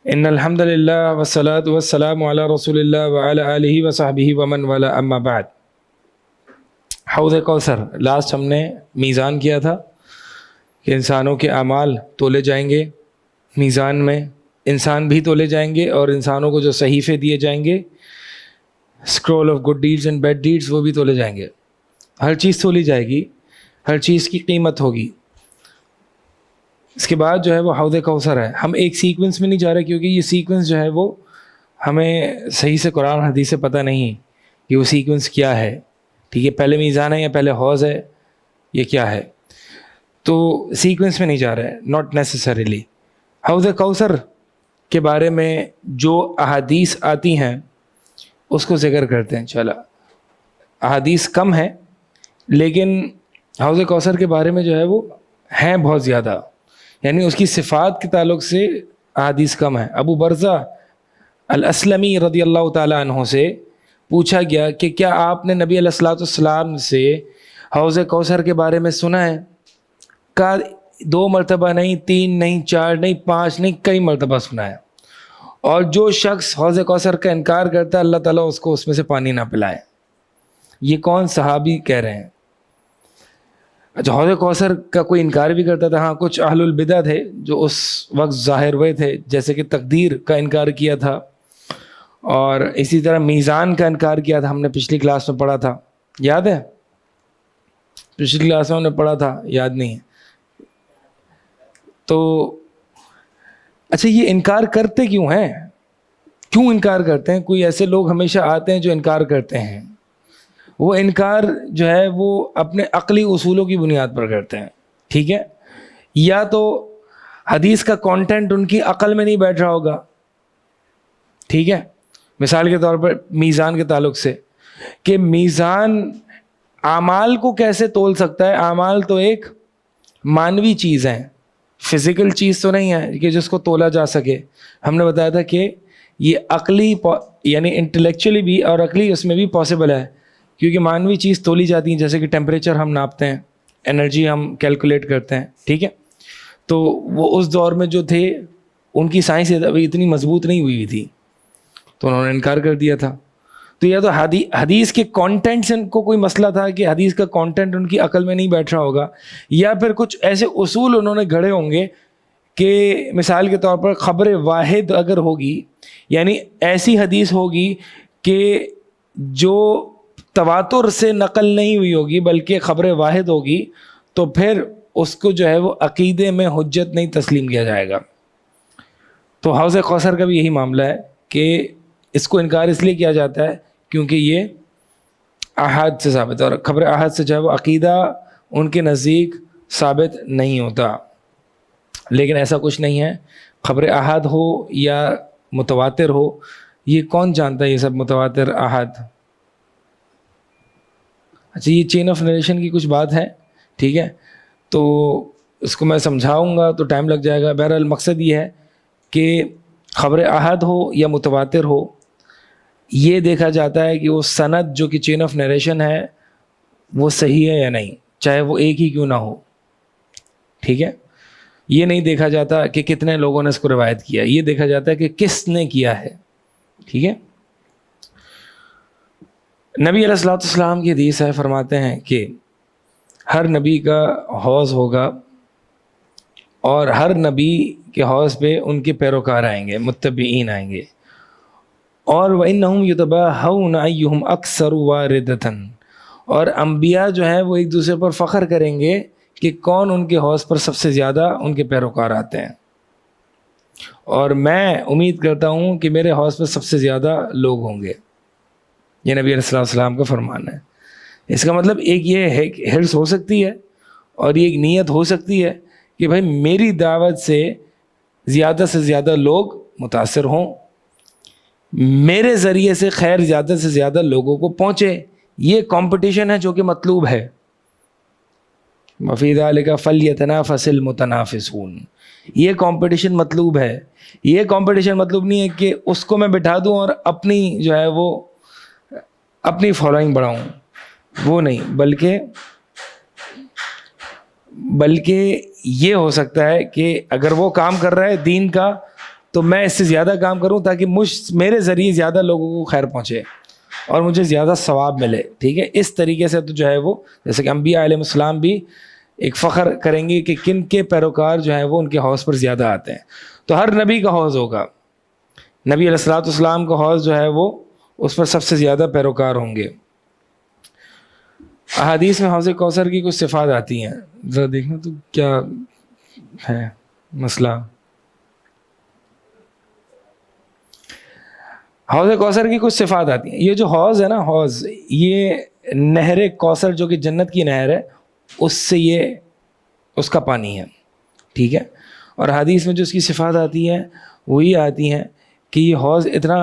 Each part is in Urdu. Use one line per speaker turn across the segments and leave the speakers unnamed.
ان الحمد للہ والصلاۃ والسلام علی رسول اللہ وعلی آلہ وصحبہ ومن والا، اما بعد۔ حوض کوثر، لاسٹ ہم نے میزان کیا تھا کہ انسانوں کے اعمال تولے جائیں گے میزان میں، انسان بھی تولے جائیں گے، اور انسانوں کو جو صحیفے دیے جائیں گے، scroll of good deeds and bad deeds, وہ بھی تولے جائیں گے۔ ہر چیز تولی جائے گی، ہر چیز کی قیمت ہوگی۔ اس کے بعد جو ہے وہ حوض کوثر ہے۔ ہم ایک سیکوینس میں نہیں جا رہے، کیونکہ یہ سیکوینس جو ہے وہ ہمیں صحیح سے قرآن حدیث سے پتہ نہیں کہ وہ سیکوینس کیا ہے، ٹھیک ہے، پہلے میزان ہے یا پہلے حوض ہے، یہ کیا ہے، تو سیکوینس میں نہیں جا رہے، ناٹ نیسسریلی۔ حوض کوثر کے بارے میں جو احادیث آتی ہیں اس کو ذکر کرتے ہیں۔ چلا، احادیث کم ہیں لیکن حوض کوثر کے بارے میں جو ہے وہ ہیں بہت زیادہ، یعنی اس کی صفات کے تعلق سے احادیث کم ہیں۔ ابو برزہ الاسلمی رضی اللہ تعالیٰ عنہ سے پوچھا گیا کہ کیا آپ نے نبی علیہ الصلوۃ والسلام سے حوض کوثر کے بارے میں سنا ہے؟ کہا 2 مرتبہ نہیں، 3 نہیں، 4 نہیں، 5 نہیں، کئی مرتبہ سنا ہے۔ اور جو شخص حوض کوثر کا انکار کرتا ہے، اللہ تعالیٰ اس کو اس میں سے پانی نہ پلائے۔ یہ کون صحابی کہہ رہے ہیں؟ اچھا، حوض کوثر کا کوئی انکار بھی کرتا تھا؟ ہاں، کچھ اہل البدع تھے جو اس وقت ظاہر ہوئے تھے، جیسے کہ تقدیر کا انکار کیا تھا، اور اسی طرح میزان کا انکار کیا تھا۔ ہم نے پچھلی کلاس میں پڑھا تھا، یاد ہے؟ پچھلی کلاس میں ہم نے پڑھا تھا، یاد نہیں ہے تو اچھا، یہ انکار کرتے کیوں ہیں؟ کیوں انکار کرتے ہیں؟ کوئی ایسے لوگ ہمیشہ آتے ہیں جو انکار کرتے ہیں، وہ انکار جو ہے وہ اپنے عقلی اصولوں کی بنیاد پر کرتے ہیں، ٹھیک ہے؟ یا تو حدیث کا کانٹینٹ ان کی عقل میں نہیں بیٹھ رہا ہوگا، ٹھیک ہے؟ مثال کے طور پر میزان کے تعلق سے، کہ میزان اعمال کو کیسے تول سکتا ہے؟ اعمال تو ایک مانوی چیز ہے، فزیکل چیز تو نہیں ہے کہ جس کو تولا جا سکے۔ ہم نے بتایا تھا کہ یہ عقلی، یعنی انٹلیکچولی بھی اور عقلی اس میں بھی پاسبل ہے، کیونکہ مانوی چیز تولی جاتی ہیں، جیسے کہ ٹیمپریچر ہم ناپتے ہیں، انرجی ہم کیلکولیٹ کرتے ہیں، ٹھیک ہے؟ تو وہ اس دور میں جو تھے ان کی سائنس ابھی اتنی مضبوط نہیں ہوئی تھی، تو انہوں نے انکار کر دیا تھا۔ تو یا تو حدیث کے کانٹینٹ سے ان کو کوئی مسئلہ تھا کہ حدیث کا کانٹینٹ ان کی عقل میں نہیں بیٹھ رہا ہوگا، یا پھر کچھ ایسے اصول انہوں نے گھڑے ہوں گے کہ مثال کے طور پر خبر واحد اگر ہوگی، یعنی ایسی حدیث ہوگی کہ جو تواتر سے نقل نہیں ہوئی ہوگی بلکہ خبر واحد ہوگی، تو پھر اس کو جو ہے وہ عقیدے میں حجت نہیں تسلیم کیا جائے گا۔ تو حوض کوثر کا بھی یہی معاملہ ہے کہ اس کو انکار اس لیے کیا جاتا ہے کیونکہ یہ احاد سے ثابت ہے، اور خبر احاد سے جو ہے وہ عقیدہ ان کے نزدیک ثابت نہیں ہوتا۔ لیکن ایسا کچھ نہیں ہے، خبر احاد ہو یا متواتر ہو، یہ کون جانتا ہے یہ سب متواتر احاد؟ اچھا، یہ چین آف نریشن کی کچھ بات ہے، ٹھیک ہے؟ تو اس کو میں سمجھاؤں گا تو ٹائم لگ جائے گا۔ بہرحال مقصد یہ ہے کہ خبر احاد ہو یا متواتر ہو، یہ دیکھا جاتا ہے کہ وہ سند جو کہ چین آف نریشن ہے وہ صحیح ہے یا نہیں، چاہے وہ ایک ہی کیوں نہ ہو، ٹھیک ہے؟ یہ نہیں دیکھا جاتا کہ کتنے لوگوں نے اس کو روایت کیا، یہ دیکھا جاتا ہے کہ کس نے کیا ہے، ٹھیک ہے؟ نبی علیہ الصلوۃ والسلام کی حدیث ہے، فرماتے ہیں کہ ہر نبی کا حوض ہوگا، اور ہر نبی کے حوض پہ ان کے پیروکار آئیں گے، متبعین آئیں گے، اور وَإِنَّهُمْ يُتَبَاهَوْنَ أَيُّهُمْ أَكْثَرُ وَارِدَةً، اور انبیاء جو ہیں وہ ایک دوسرے پر فخر کریں گے کہ کون ان کے حوض پر سب سے زیادہ ان کے پیروکار آتے ہیں، اور میں امید کرتا ہوں کہ میرے حوض پر سب سے زیادہ لوگ ہوں گے۔ یہ نبی علیہ السلام کا فرمان ہے۔ اس کا مطلب ایک یہ ہے کہ حرص ہو سکتی ہے، اور یہ ایک نیت ہو سکتی ہے کہ بھائی میری دعوت سے زیادہ لوگ متاثر ہوں، میرے ذریعے سے خیر زیادہ سے زیادہ لوگوں کو پہنچے۔ یہ کمپٹیشن ہے جو کہ مطلوب ہے۔ وَفِي ذَلِكَ فَلْيَتَنَافَسِ الْمُتَنَافِسُونَ، یہ کمپٹیشن مطلوب ہے۔ یہ کمپٹیشن مطلوب نہیں ہے کہ اس کو میں بٹھا دوں اور اپنی جو ہے وہ اپنی فالوئنگ بڑھاؤں، وہ نہیں، بلکہ یہ ہو سکتا ہے کہ اگر وہ کام کر رہا ہے دین کا تو میں اس سے زیادہ کام کروں تاکہ میرے ذریعے زیادہ لوگوں کو خیر پہنچے اور مجھے زیادہ ثواب ملے. ٹھیک ہے, اس طریقے سے تو جو ہے وہ جیسے کہ انبیاء علیہ السلام بھی ایک فخر کریں گے کہ کن کے پیروکار جو ہیں وہ ان کے حوض پر زیادہ آتے ہیں. تو ہر نبی کا حوض ہوگا, نبی علیہ الصلوۃ والسلام کا حوض جو ہے وہ اس پر سب سے زیادہ پیروکار ہوں گے. احادیث میں حوض کوثر کی کچھ صفات آتی ہیں, ذرا دیکھنا تو کیا ہے مسئلہ. حوض کوثر کی کچھ صفات آتی ہیں. یہ جو حوض ہے نا, حوض یہ نہر کوثر جو کہ جنت کی نہر ہے, اس سے یہ اس کا پانی ہے. ٹھیک ہے, اور حدیث میں جو اس کی صفات آتی ہیں وہ یہ آتی ہیں کہ یہ حوض اتنا,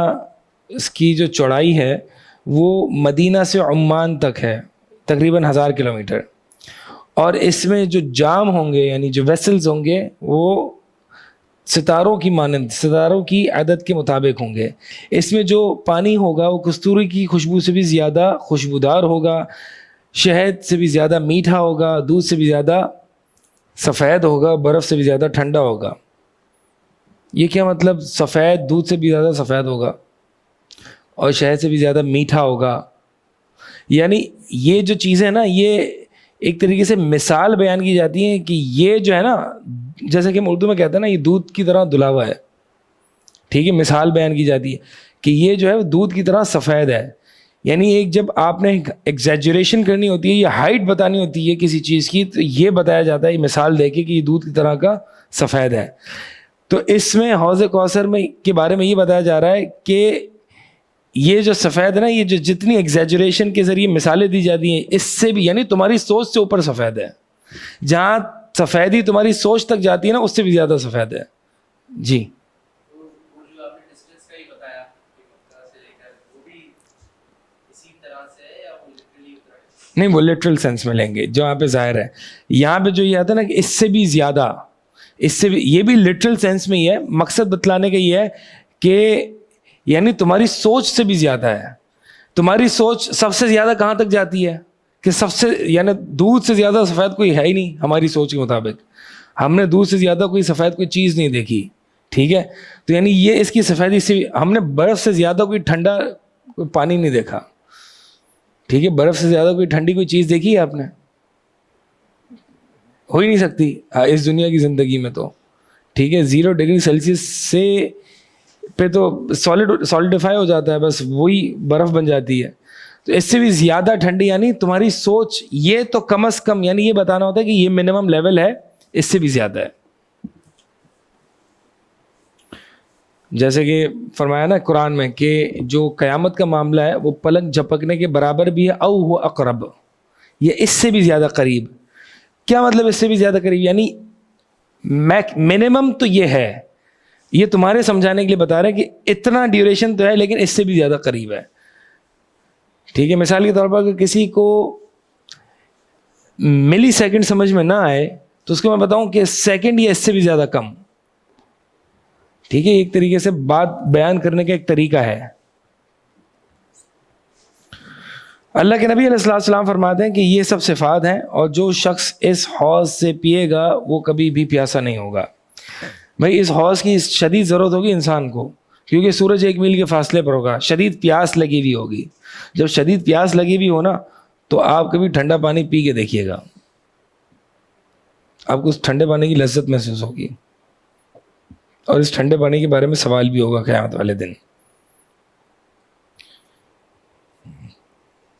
اس کی جو چوڑائی ہے وہ مدینہ سے عمان تک ہے, تقریباً 1000 کلومیٹر. اور اس میں جو جام ہوں گے یعنی جو ویسلز ہوں گے وہ ستاروں کی مانند, ستاروں کی عدد کے مطابق ہوں گے. اس میں جو پانی ہوگا وہ کستوری کی خوشبو سے بھی زیادہ خوشبودار ہوگا, شہد سے بھی زیادہ میٹھا ہوگا, دودھ سے بھی زیادہ سفید ہوگا, برف سے بھی زیادہ ٹھنڈا ہوگا. یہ کیا مطلب؟ سفید, دودھ سے بھی زیادہ سفید ہوگا اور شہد سے بھی زیادہ میٹھا ہوگا. یعنی یہ جو چیزیں ہیں نا, یہ ایک طریقے سے مثال بیان کی جاتی ہیں کہ یہ جو ہے نا, جیسے کہ ہم اردو میں کہتے ہیں نا, یہ دودھ کی طرح دھلا ہوا ہے. ٹھیک ہے, مثال بیان کی جاتی ہے کہ یہ جو ہے وہ دودھ کی طرح سفید ہے. یعنی ایک جب آپ نے ایگزیجریشن کرنی ہوتی ہے یا ہائٹ بتانی ہوتی ہے کسی چیز کی, تو یہ بتایا جاتا ہے, یہ مثال دے کے کہ یہ دودھ کی طرح کا سفید ہے. تو اس میں حوض کوثر میں کے بارے میں یہ بتایا جا رہا ہے کہ یہ جو سفید ہے نا, یہ جو جتنی ایگزیجریشن کے ذریعے مثالیں دی جاتی ہیں, اس سے بھی یعنی تمہاری سوچ سے اوپر سفید ہے. جہاں سفیدی تمہاری سوچ تک جاتی ہے نا, اس سے بھی زیادہ سفید ہے. جی نہیں, وہ لٹرل سینس میں لیں گے جو یہاں پہ ظاہر ہے. یہاں پہ جو یہ آتا ہے نا کہ اس سے بھی زیادہ, اس سے بھی, یہ بھی لٹرل سینس میں ہی ہے. مقصد بتلانے کا یہ ہے کہ یعنی تمہاری سوچ سے بھی زیادہ ہے. تمہاری سوچ سب سے زیادہ کہاں تک جاتی ہے کہ سب سے, یعنی دودھ سے زیادہ سفید کوئی ہے ہی نہیں ہماری سوچ کے مطابق. ہم نے دودھ سے زیادہ کوئی سفید کوئی چیز نہیں دیکھی. ٹھیک ہے, تو یعنی یہ اس کی سفیدی سے, ہم نے برف سے زیادہ کوئی ٹھنڈا کوئی پانی نہیں دیکھا. ٹھیک ہے, برف سے زیادہ کوئی ٹھنڈی کوئی چیز دیکھی ہے آپ نے؟ ہو ہی نہیں سکتی اس دنیا کی زندگی میں تو. ٹھیک ہے, 0 ڈگری سیلسیس سے پہ تو سالڈیفائی ہو جاتا ہے, بس وہی برف بن جاتی ہے. تو اس سے بھی زیادہ ٹھنڈی, یعنی تمہاری سوچ, یہ تو کم از کم یعنی یہ بتانا ہوتا ہے کہ یہ منیمم لیول ہے, اس سے بھی زیادہ ہے. جیسے کہ فرمایا نا قرآن میں کہ جو قیامت کا معاملہ ہے وہ پلک جھپکنے کے برابر بھی ہے, او ہو اقرب, یہ اس سے بھی زیادہ قریب. کیا مطلب اس سے بھی زیادہ قریب؟ یعنی منیمم تو یہ ہے, یہ تمہارے سمجھانے کے لیے بتا رہے ہیں کہ اتنا ڈیوریشن تو ہے لیکن اس سے بھی زیادہ قریب ہے. ٹھیک ہے, مثال کے طور پر اگر کسی کو ملی سیکنڈ سمجھ میں نہ آئے تو اس کو میں بتاؤں کہ سیکنڈ یا اس سے بھی زیادہ کم. ٹھیک ہے, ایک طریقے سے بات بیان کرنے کا ایک طریقہ ہے. اللہ کے نبی علیہ السلام فرماتے ہیں کہ یہ سب صفات ہیں, اور جو شخص اس حوض سے پیے گا وہ کبھی بھی پیاسا نہیں ہوگا. بھائی اس حوض کی شدید ضرورت ہوگی انسان کو, کیونکہ سورج 1 میل کے فاصلے پر ہوگا, شدید پیاس لگی ہوئی ہوگی. جب شدید پیاس لگی ہوئی ہو نا, تو آپ کبھی ٹھنڈا پانی پی کے دیکھیے گا, آپ کو اس ٹھنڈے پانی کی لذت محسوس ہوگی, اور اس ٹھنڈے پانی کے بارے میں سوال بھی ہوگا قیامت والے دن.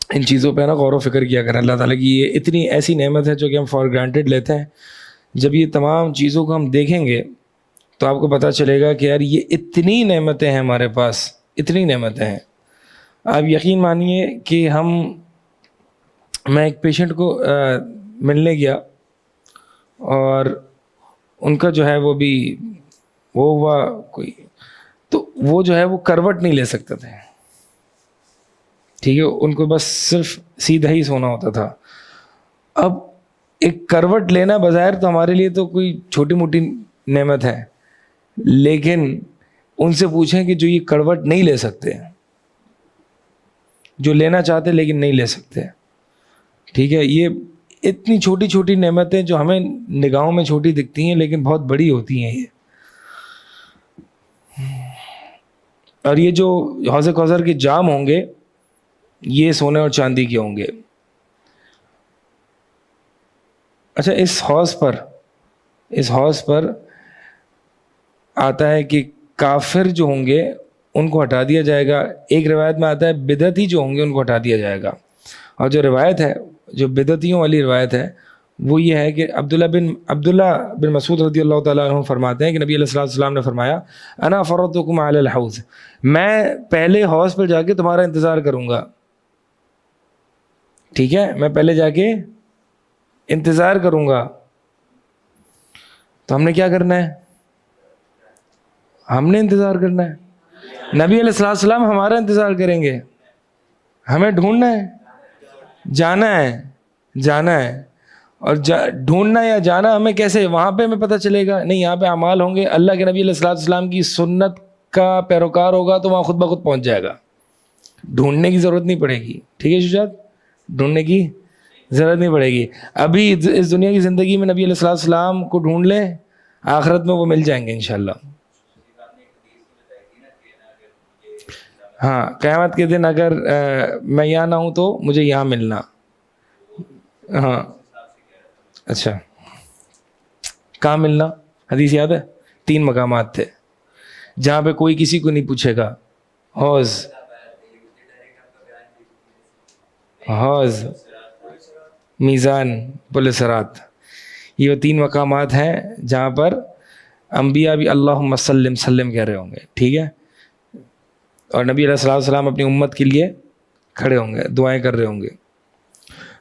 ان چیزوں پہ نا غور و فکر کیا کریں. اللہ تعالیٰ کی یہ اتنی ایسی نعمت ہے جو کہ ہم فار گرانٹیڈ لیتے ہیں. جب یہ تمام چیزوں کو ہم دیکھیں گے تو آپ کو پتہ چلے گا کہ یار یہ اتنی نعمتیں ہیں ہمارے پاس, اتنی نعمتیں ہیں. آپ یقین مانیے کہ میں ایک پیشنٹ کو ملنے گیا, اور ان کا جو ہے وہ ہوا کوئی, تو وہ جو ہے وہ کروٹ نہیں لے سکتے تھے. ٹھیک ہے, ان کو بس صرف سیدھا ہی سونا ہوتا تھا. اب ایک کروٹ لینا بظاہر تو ہمارے لیے تو کوئی چھوٹی موٹی نعمت ہے, لیکن ان سے پوچھیں کہ جو یہ کروٹ نہیں لے سکتے, جو لینا چاہتے لیکن نہیں لے سکتے. ٹھیک ہے, یہ اتنی چھوٹی چھوٹی نعمتیں جو ہمیں نگاہوں میں چھوٹی دکھتی ہیں لیکن بہت بڑی ہوتی ہیں. یہ اور یہ جو حوض کوثر کے جام ہوں گے یہ سونے اور چاندی کے ہوں گے. اچھا اس حوض پر آتا ہے کہ کافر جو ہوں گے ان کو ہٹا دیا جائے گا. ایک روایت میں آتا ہے بدعتی جو ہوں گے ان کو ہٹا دیا جائے گا. اور جو روایت ہے جو بدعتیوں والی روایت ہے وہ یہ ہے کہ عبداللہ بن مسعود رضی اللہ تعالیٰ عنہ فرماتے ہیں کہ نبی علیہ الصلوۃ والسلام نے فرمایا انا فرضتکم علی الحوض، میں پہلے حوض پر جا کے تمہارا انتظار کروں گا. ٹھیک ہے، میں پہلے جا کے انتظار کروں گا. تو ہم نے کیا کرنا ہے؟ ہم نے انتظار کرنا ہے. نبی علیہ السلام ہمارا انتظار کریں گے. ہمیں ڈھونڈنا ہے، جانا ہے. اور ڈھونڈنا یا جانا ہمیں کیسے؟ وہاں پہ ہمیں پتہ چلے گا نہیں. یہاں پہ اعمال ہوں گے، اللہ کے نبی علیہ السلام کی سنت کا پیروکار ہوگا تو وہاں خود بخود پہنچ جائے گا. ڈھونڈنے کی ضرورت نہیں پڑے گی. ٹھیک ہے شجاعت، ڈھونڈنے کی ضرورت نہیں پڑے گی. ابھی اس دنیا کی زندگی میں نبی علیہ السلام کو ڈھونڈ لیں، آخرت میں وہ مل جائیں گے انشاءاللہ. ہاں، قیامت کے دن اگر میں یہاں نہ ہوں تو مجھے یہاں ملنا. ہاں اچھا، کہاں ملنا؟ حدیث یاد ہے؟ 3 مقامات تھے جہاں پہ کوئی کسی کو نہیں پوچھے گا. حوض، میزان، پل صراط. یہ وہ 3 مقامات ہیں جہاں پر انبیاء بھی اللہم سلم سلم کہہ رہے ہوں گے. ٹھیک ہے، اور نبی علیہ السلام اپنی امت کے لیے کھڑے ہوں گے، دعائیں کر رہے ہوں گے.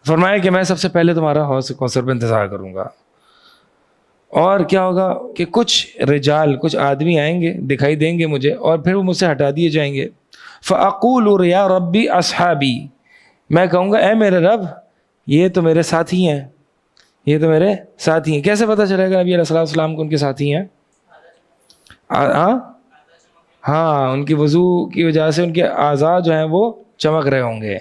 فرمایا کہ میں سب سے پہلے تمہارا حوض کوثر پہ انتظار کروں گا. اور کیا ہوگا کہ کچھ رجال، کچھ آدمی آئیں گے، دکھائی دیں گے مجھے، اور پھر وہ مجھ سے ہٹا دیے جائیں گے. فَأَقُولُ يَا رَبِّ أَصْحَابِي، میں کہوں گا اے میرے رب یہ تو میرے ساتھی ہیں، یہ تو میرے ساتھی ہیں. کیسے پتہ چلے گا نبی علیہ السلام کو ان کے ساتھی ہیں؟ ہاں، ان کی وضو کی وجہ سے ان کے اعضاء جو ہیں وہ چمک رہے ہوں گے.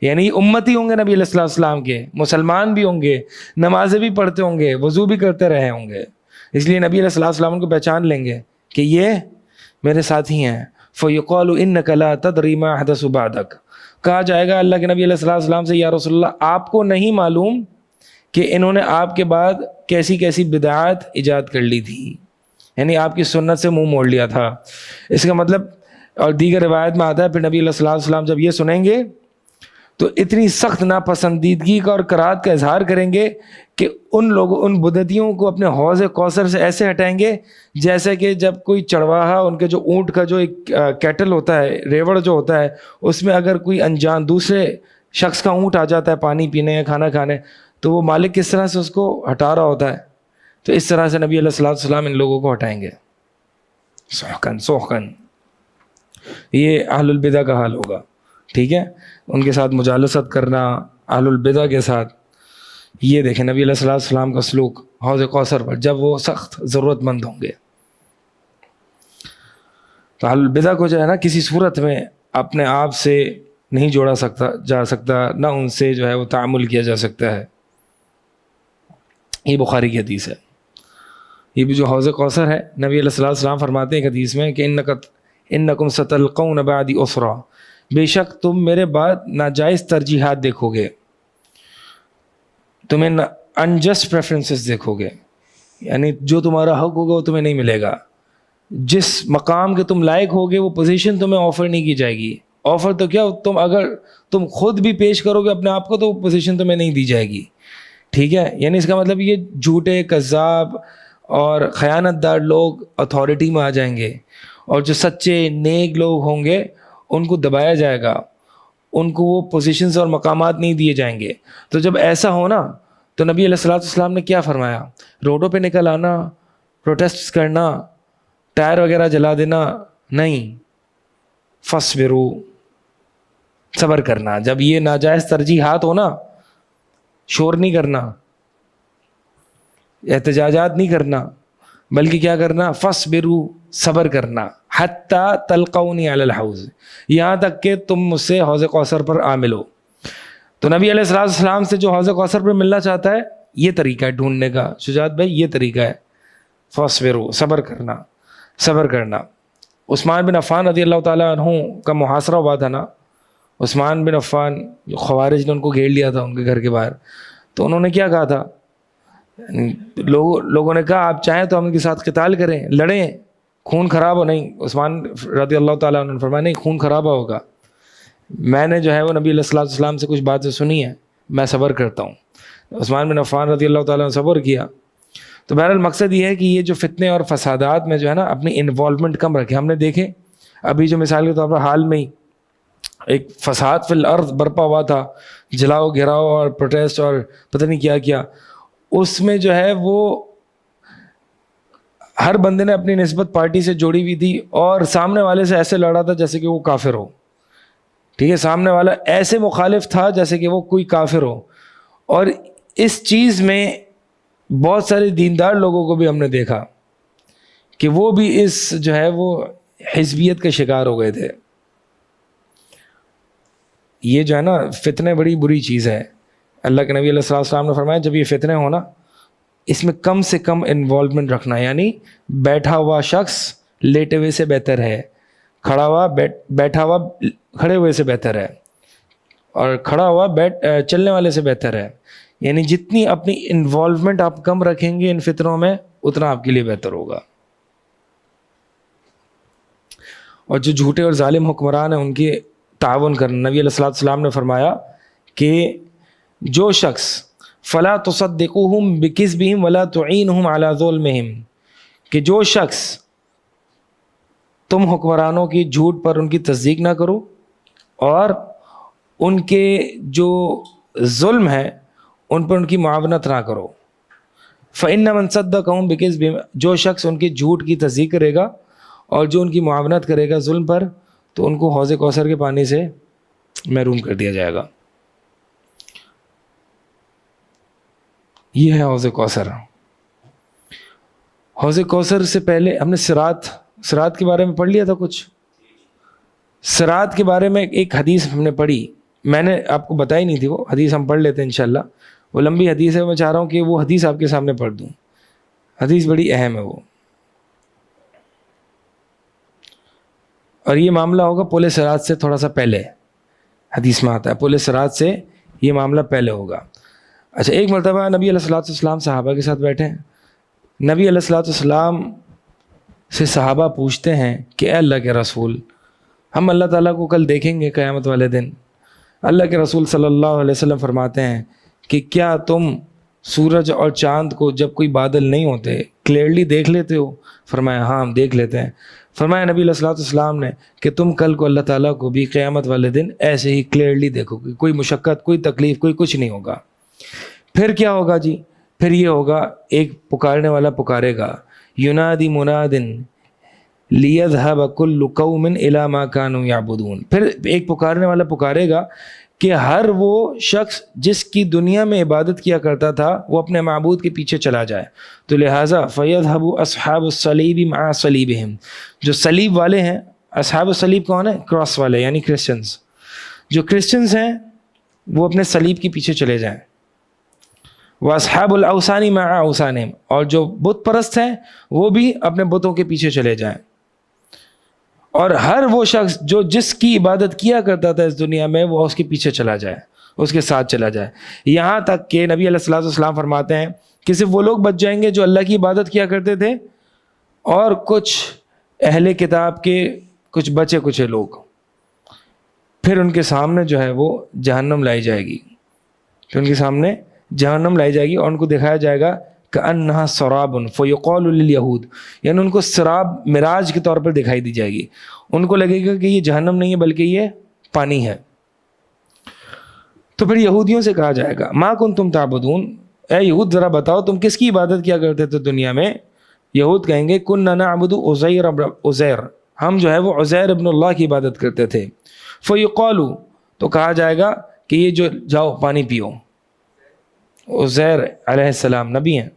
یعنی امتی ہوں گے نبی علیہ السلام کے، مسلمان بھی ہوں گے، نمازیں بھی پڑھتے ہوں گے، وضو بھی کرتے رہے ہوں گے. اس لیے نبی علیہ السلام ان کو پہچان لیں گے کہ یہ میرے ساتھی ہیں. فَيُقَالُ إِنَّكَ لَا تَدْرِي مَا أَحْدَثُ بَعْدَكَ، کہا جائے گا اللہ کے نبی علیہ السلام سے یا رسول اللہ آپ کو نہیں معلوم کہ انہوں نے آپ کے بعد کیسی کیسی بدعات ایجاد کر لی تھی، یعنی آپ کی سنت سے منہ موڑ لیا تھا. اس کا مطلب، اور دیگر روایت میں آتا ہے پھر نبی علیہ السلام جب یہ سنیں گے تو اتنی سخت ناپسندیدگی کا اور کراہت کا اظہار کریں گے کہ ان بدعتیوں کو اپنے حوض کوثر سے ایسے ہٹائیں گے جیسے کہ جب کوئی چڑواہا ان کے جو اونٹ کا جو ایک کیٹل ہوتا ہے، ریوڑ جو ہوتا ہے، اس میں اگر کوئی انجان دوسرے شخص کا اونٹ آ جاتا ہے پانی پینے یا کھانا کھانے تو وہ مالک کس طرح سے اس کو ہٹا رہا ہوتا ہے، تو اس طرح سے نبی علیہ السلام ان لوگوں کو ہٹائیں گے. سوحقن یہ اہل البدع کا حال ہوگا. ٹھیک ہے، ان کے ساتھ مجالست کرنا، اہل البدع کے ساتھ. یہ دیکھیں نبی علیہ السلام کا سلوک حوض کوثر پر جب وہ سخت ضرورت مند ہوں گے. تو اہل البدع کو جو ہے نا کسی صورت میں اپنے آپ سے نہیں جوڑا جا سکتا، نہ ان سے جو ہے وہ تعامل کیا جا سکتا ہے. یہ بخاری کی حدیث ہے. یہ بھی جو حوض کوثر ہے، نبی علیہ السلام فرماتے ہیں ایک حدیث میں کہ انکم ستلقون بعدی اسرا، بے شک تم میرے بعد ناجائز ترجیحات دیکھو گے، تمہیں انجسٹ پریفرنسز دیکھو گے، یعنی جو تمہارا حق ہوگا وہ تمہیں نہیں ملے گا. جس مقام کے تم لائق ہوگے وہ پوزیشن تمہیں آفر نہیں کی جائے گی. آفر تو کیا، اگر تم خود بھی پیش کرو گے اپنے آپ کو تو وہ پوزیشن تمہیں نہیں دی جائے گی. ٹھیک ہے، یعنی اس کا مطلب یہ جھوٹے، کذاب اور خیانت دار لوگ اتھارٹی میں آ جائیں گے، اور جو سچے نیک لوگ ہوں گے ان کو دبایا جائے گا، ان کو وہ پوزیشنز اور مقامات نہیں دیے جائیں گے. تو جب ایسا ہونا تو نبی علیہ السلام نے کیا فرمایا؟ روڈوں پہ نکل آنا، پروٹیسٹ کرنا، ٹائر وغیرہ جلا دینا نہیں. فصبروا، صبر کرنا. جب یہ ناجائز ترجیحات ہونا، شور نہیں کرنا، احتجاجات نہیں کرنا، بلکہ کیا کرنا؟ فصبروا، صبر کرنا. حتی تلقونی علی الحوض، یہاں تک کہ تم مجھ سے حوض کوثر پر آ ملو. تو نبی علیہ السلام سے جو حوض کوثر پر ملنا چاہتا ہے یہ طریقہ ہے ڈھونڈنے کا. شجاعت بھائی یہ طریقہ ہے، فصبروا، صبر کرنا، صبر کرنا. عثمان بن عفان رضی اللہ تعالیٰ عنہ کا محاصرہ ہوا تھا نا، عثمان بن عفان جو خوارج نے ان کو گھیر لیا تھا ان کے گھر کے باہر، تو انہوں نے کیا کہا تھا، لوگوں نے کہا آپ چاہیں تو ہم ان کے ساتھ قتال کریں، لڑیں، خون خراب ہو. نہیں، عثمان رضی اللہ تعالیٰ عنہ نے فرمایا نہیں، خون خراب ہوگا، میں نے جو ہے وہ نبی علیہ الصلوۃ والسلام سے کچھ باتیں سنی ہیں، میں صبر کرتا ہوں. عثمان بن عفان رضی اللہ تعالیٰ نے صبر کیا. تو بہرحال مقصد یہ ہے کہ یہ جو فتنے اور فسادات میں جو ہے نا اپنی انوالومنٹ کم رکھے. ہم نے دیکھے ابھی جو مثال کے طور پر حال میں ہی ایک فساد فی الارض برپا ہوا تھا، جلاؤ گھراؤ اور پروٹیسٹ اور پتہ نہیں کیا کیا، اس میں جو ہے وہ ہر بندے نے اپنی نسبت پارٹی سے جوڑی ہوئی تھی اور سامنے والے سے ایسے لڑا تھا جیسے کہ وہ کافر ہو. ٹھیک ہے، سامنے والا ایسے مخالف تھا جیسے کہ وہ کوئی کافر ہو. اور اس چیز میں بہت سارے دیندار لوگوں کو بھی ہم نے دیکھا کہ وہ بھی اس جو ہے وہ حزبیت کے شکار ہو گئے تھے. یہ جو ہے نا فتنے بڑی بری چیز ہے. اللہ کے نبی علیہ الصلوۃ والسلام نے فرمایا جب یہ فتنے ہو نا، اس میں کم سے کم انوالومنٹ رکھنا، یعنی بیٹھا ہوا شخص لیٹے ہوئے سے بہتر ہے، بیٹھا ہوا کھڑے ہوئے سے بہتر ہے، اور کھڑا ہوا چلنے والے سے بہتر ہے. یعنی جتنی اپنی انوالومنٹ آپ کم رکھیں گے ان فتنوں میں اتنا آپ کے لیے بہتر ہوگا. اور جو جھوٹے اور ظالم حکمران ہیں ان کی تعاون کرنا، نبی علیہ الصلوۃ والسلام نے فرمایا کہ جو شخص فلا تصدقوہم بکذبہم ولا تعینہم علی ظلمہم، کہ جو شخص تم حکمرانوں کی جھوٹ پر ان کی تصدیق نہ کرو اور ان کے جو ظلم ہے ان پر ان کی معاونت نہ کرو. فإن من صدقہم بکذبہم، جو شخص ان کی جھوٹ کی تصدیق کرے گا اور جو ان کی معاونت کرے گا ظلم پر، تو ان کو حوض کوثر کے پانی سے محروم کر دیا جائے گا. یہ ہے حوض کوثر. حوض کوثر سے پہلے ہم نے صراط کے بارے میں پڑھ لیا تھا کچھ. صراط کے بارے میں ایک حدیث ہم نے پڑھی، میں نے آپ کو بتائی نہیں تھی، وہ حدیث ہم پڑھ لیتے ہیں انشاءاللہ. وہ لمبی حدیث ہے، میں چاہ رہا ہوں کہ وہ حدیث آپ کے سامنے پڑھ دوں. حدیث بڑی اہم ہے وہ، اور یہ معاملہ ہوگا پل صراط سے تھوڑا سا پہلے. حدیث میں آتا ہے پل صراط سے یہ معاملہ پہلے ہوگا. اچھا، ایک مرتبہ نبی علیہ الصلوۃ والسلام صحابہ کے ساتھ بیٹھے ہیں. نبی علیہ الصلوۃ والسلام سے صحابہ پوچھتے ہیں کہ اے اللہ کے رسول، ہم اللہ تعالیٰ کو کل دیکھیں گے قیامت والے دن. اللہ کے رسول صلی اللہ علیہ وسلم فرماتے ہیں کہ کیا تم سورج اور چاند کو جب کوئی بادل نہیں ہوتے کلیئرلی دیکھ لیتے ہو؟ فرمایا ہاں ہم دیکھ لیتے ہیں. فرمایا نبی علیہ الصلوۃ والسلام نے کہ تم کل کو اللہ تعالیٰ کو بھی قیامت والے دن ایسے ہی کلیئرلی دیکھو گے، کوئی مشقت، کوئی تکلیف، کوئی کچھ نہیں ہوگا. پھر کیا ہوگا جی؟ پھر یہ ہوگا ایک پکارنے والا پکارے گا، ینادی منادن لیذهب کل قوم الی ما کانوا یعبدون. پھر ایک پکارنے والا پکارے گا کہ ہر وہ شخص جس کی دنیا میں عبادت کیا کرتا تھا وہ اپنے معبود کے پیچھے چلا جائے. تو لہٰذا فیذهب اصحاب الصلیب مع صلیبہم، جو صلیب والے ہیں، اصحاب الصلیب کون ہیں؟ کراس والے، یعنی کرسچنز. جو کرسچنز ہیں وہ اپنے صلیب کے پیچھے چلے جائیں. واصحاب الاوثان مع اوثانہم، اور جو بت پرست ہیں وہ بھی اپنے بتوں کے پیچھے چلے جائیں. اور ہر وہ شخص جو جس کی عبادت کیا کرتا تھا اس دنیا میں وہ اس کے پیچھے چلا جائے، اس کے ساتھ چلا جائے. یہاں تک کہ نبی علیہ الصلوۃ والسلام فرماتے ہیں کہ صرف وہ لوگ بچ جائیں گے جو اللہ کی عبادت کیا کرتے تھے، اور کچھ اہل کتاب کے کچھ بچے کچھ لوگ. پھر ان کے سامنے جو ہے وہ جہنم لائی جائے گی، پھر ان کے سامنے جہنم لائی جائے گی اور ان کو دکھایا جائے گا کأنہا سراب فیقال للیہود، یعنی ان کو سراب مراج کے طور پر دکھائی دی جائے گی. ان کو لگے گا کہ یہ جہنم نہیں ہے بلکہ یہ پانی ہے. تو پھر یہودیوں سے کہا جائے گا ما کنتم تعبدون، اے یہود ذرا بتاؤ تم کس کی عبادت کیا کرتے تھے دنیا میں؟ یہود کہیں گے کننا نعبد عزیر، ہم جو ہے وہ عزیر ابن اللہ کی عبادت کرتے تھے. فیقال، تو کہا جائے گا کہ یہ جو جاؤ پانی پیو. عزیر علیہ السلام نبی ہیں،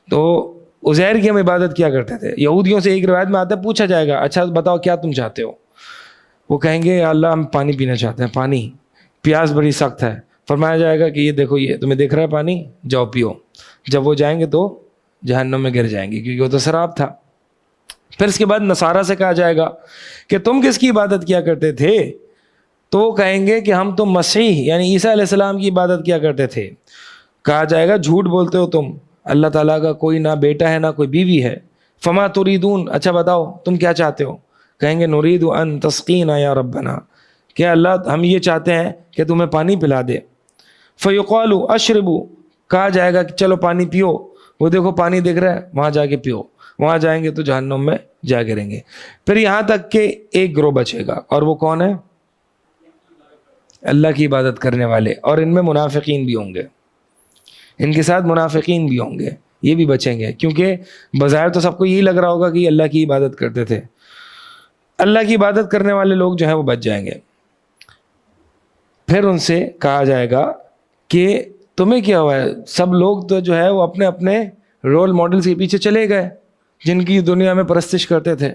تو عزیر کی ہم عبادت کیا کرتے تھے. یہودیوں سے ایک روایت میں آتا ہے پوچھا جائے گا اچھا بتاؤ کیا تم چاہتے ہو؟ وہ کہیں گے اللہ ہم پانی پینا چاہتے ہیں، پانی، پیاس بڑی سخت ہے. فرمایا جائے گا کہ یہ دیکھو یہ تمہیں دیکھ رہا ہے پانی، جاؤ پیو. جب وہ جائیں گے تو جہنم میں گر جائیں گے کیونکہ وہ تو سراب تھا. پھر اس کے بعد نصارہ سے کہا جائے گا کہ تم کس کی عبادت کیا کرتے تھے، تو وہ کہیں گے کہ ہم تو مسیح یعنی عیسیٰ علیہ السلام کی عبادت کیا کرتے تھے۔ کہا جائے گا جھوٹ بولتے ہو تم، اللہ تعالیٰ کا کوئی نہ بیٹا ہے نہ کوئی بیوی ہے۔ فما تریدون، اچھا بتاؤ تم کیا چاہتے ہو؟ کہیں گے نرید ان تسقینا یا ربنا، کہ اللہ ہم یہ چاہتے ہیں کہ تمہیں پانی پلا دے۔ فیقال اشربو، کہا جائے گا کہ چلو پانی پیو، وہ دیکھو پانی دکھ رہا ہے وہاں جا کے پیو، وہاں جائیں گے تو جہنم میں جا گریں گے۔ پھر یہاں تک کہ ایک گروہ بچے گا، اور وہ کون ہے؟ اللہ کی عبادت کرنے والے، اور ان میں منافقین بھی ہوں گے، ان کے ساتھ منافقین بھی ہوں گے، یہ بھی بچیں گے، کیونکہ بظاہر تو سب کو یہی لگ رہا ہوگا کہ یہ اللہ کی عبادت کرتے تھے۔ اللہ کی عبادت کرنے والے لوگ جو ہیں وہ بچ جائیں گے۔ پھر ان سے کہا جائے گا کہ تمہیں کیا ہوا ہے؟ سب لوگ تو جو ہے وہ اپنے اپنے رول ماڈل کے پیچھے چلے گئے جن کی دنیا میں پرستش کرتے تھے،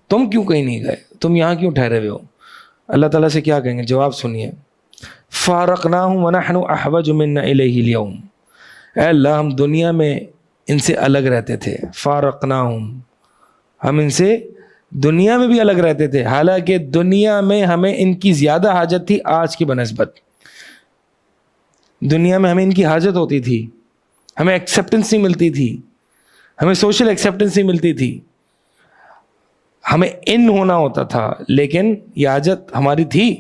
تم کیوں کہیں نہیں گئے؟ تم یہاں کیوں ٹھہرے ہوئے ہو؟ اللہ تعالیٰ سے کیا کہیں گے؟ جواب سنیے، فارقناہم ونحن احوج منا الیہ اليوم، اے اللہ ہم دنیا میں ان سے الگ رہتے تھے، فارقناہم، ہم ان سے دنیا میں بھی الگ رہتے تھے، حالانکہ دنیا میں ہمیں ان کی زیادہ حاجت تھی آج کی بنسبت۔ دنیا میں ہمیں ان کی حاجت ہوتی تھی، ہمیں ایکسیپٹنس نہیں ملتی تھی، ہمیں سوشل ایکسیپٹنس نہیں ملتی تھی، ہمیں ان ہونا ہوتا تھا، لیکن یہ حاجت ہماری تھی،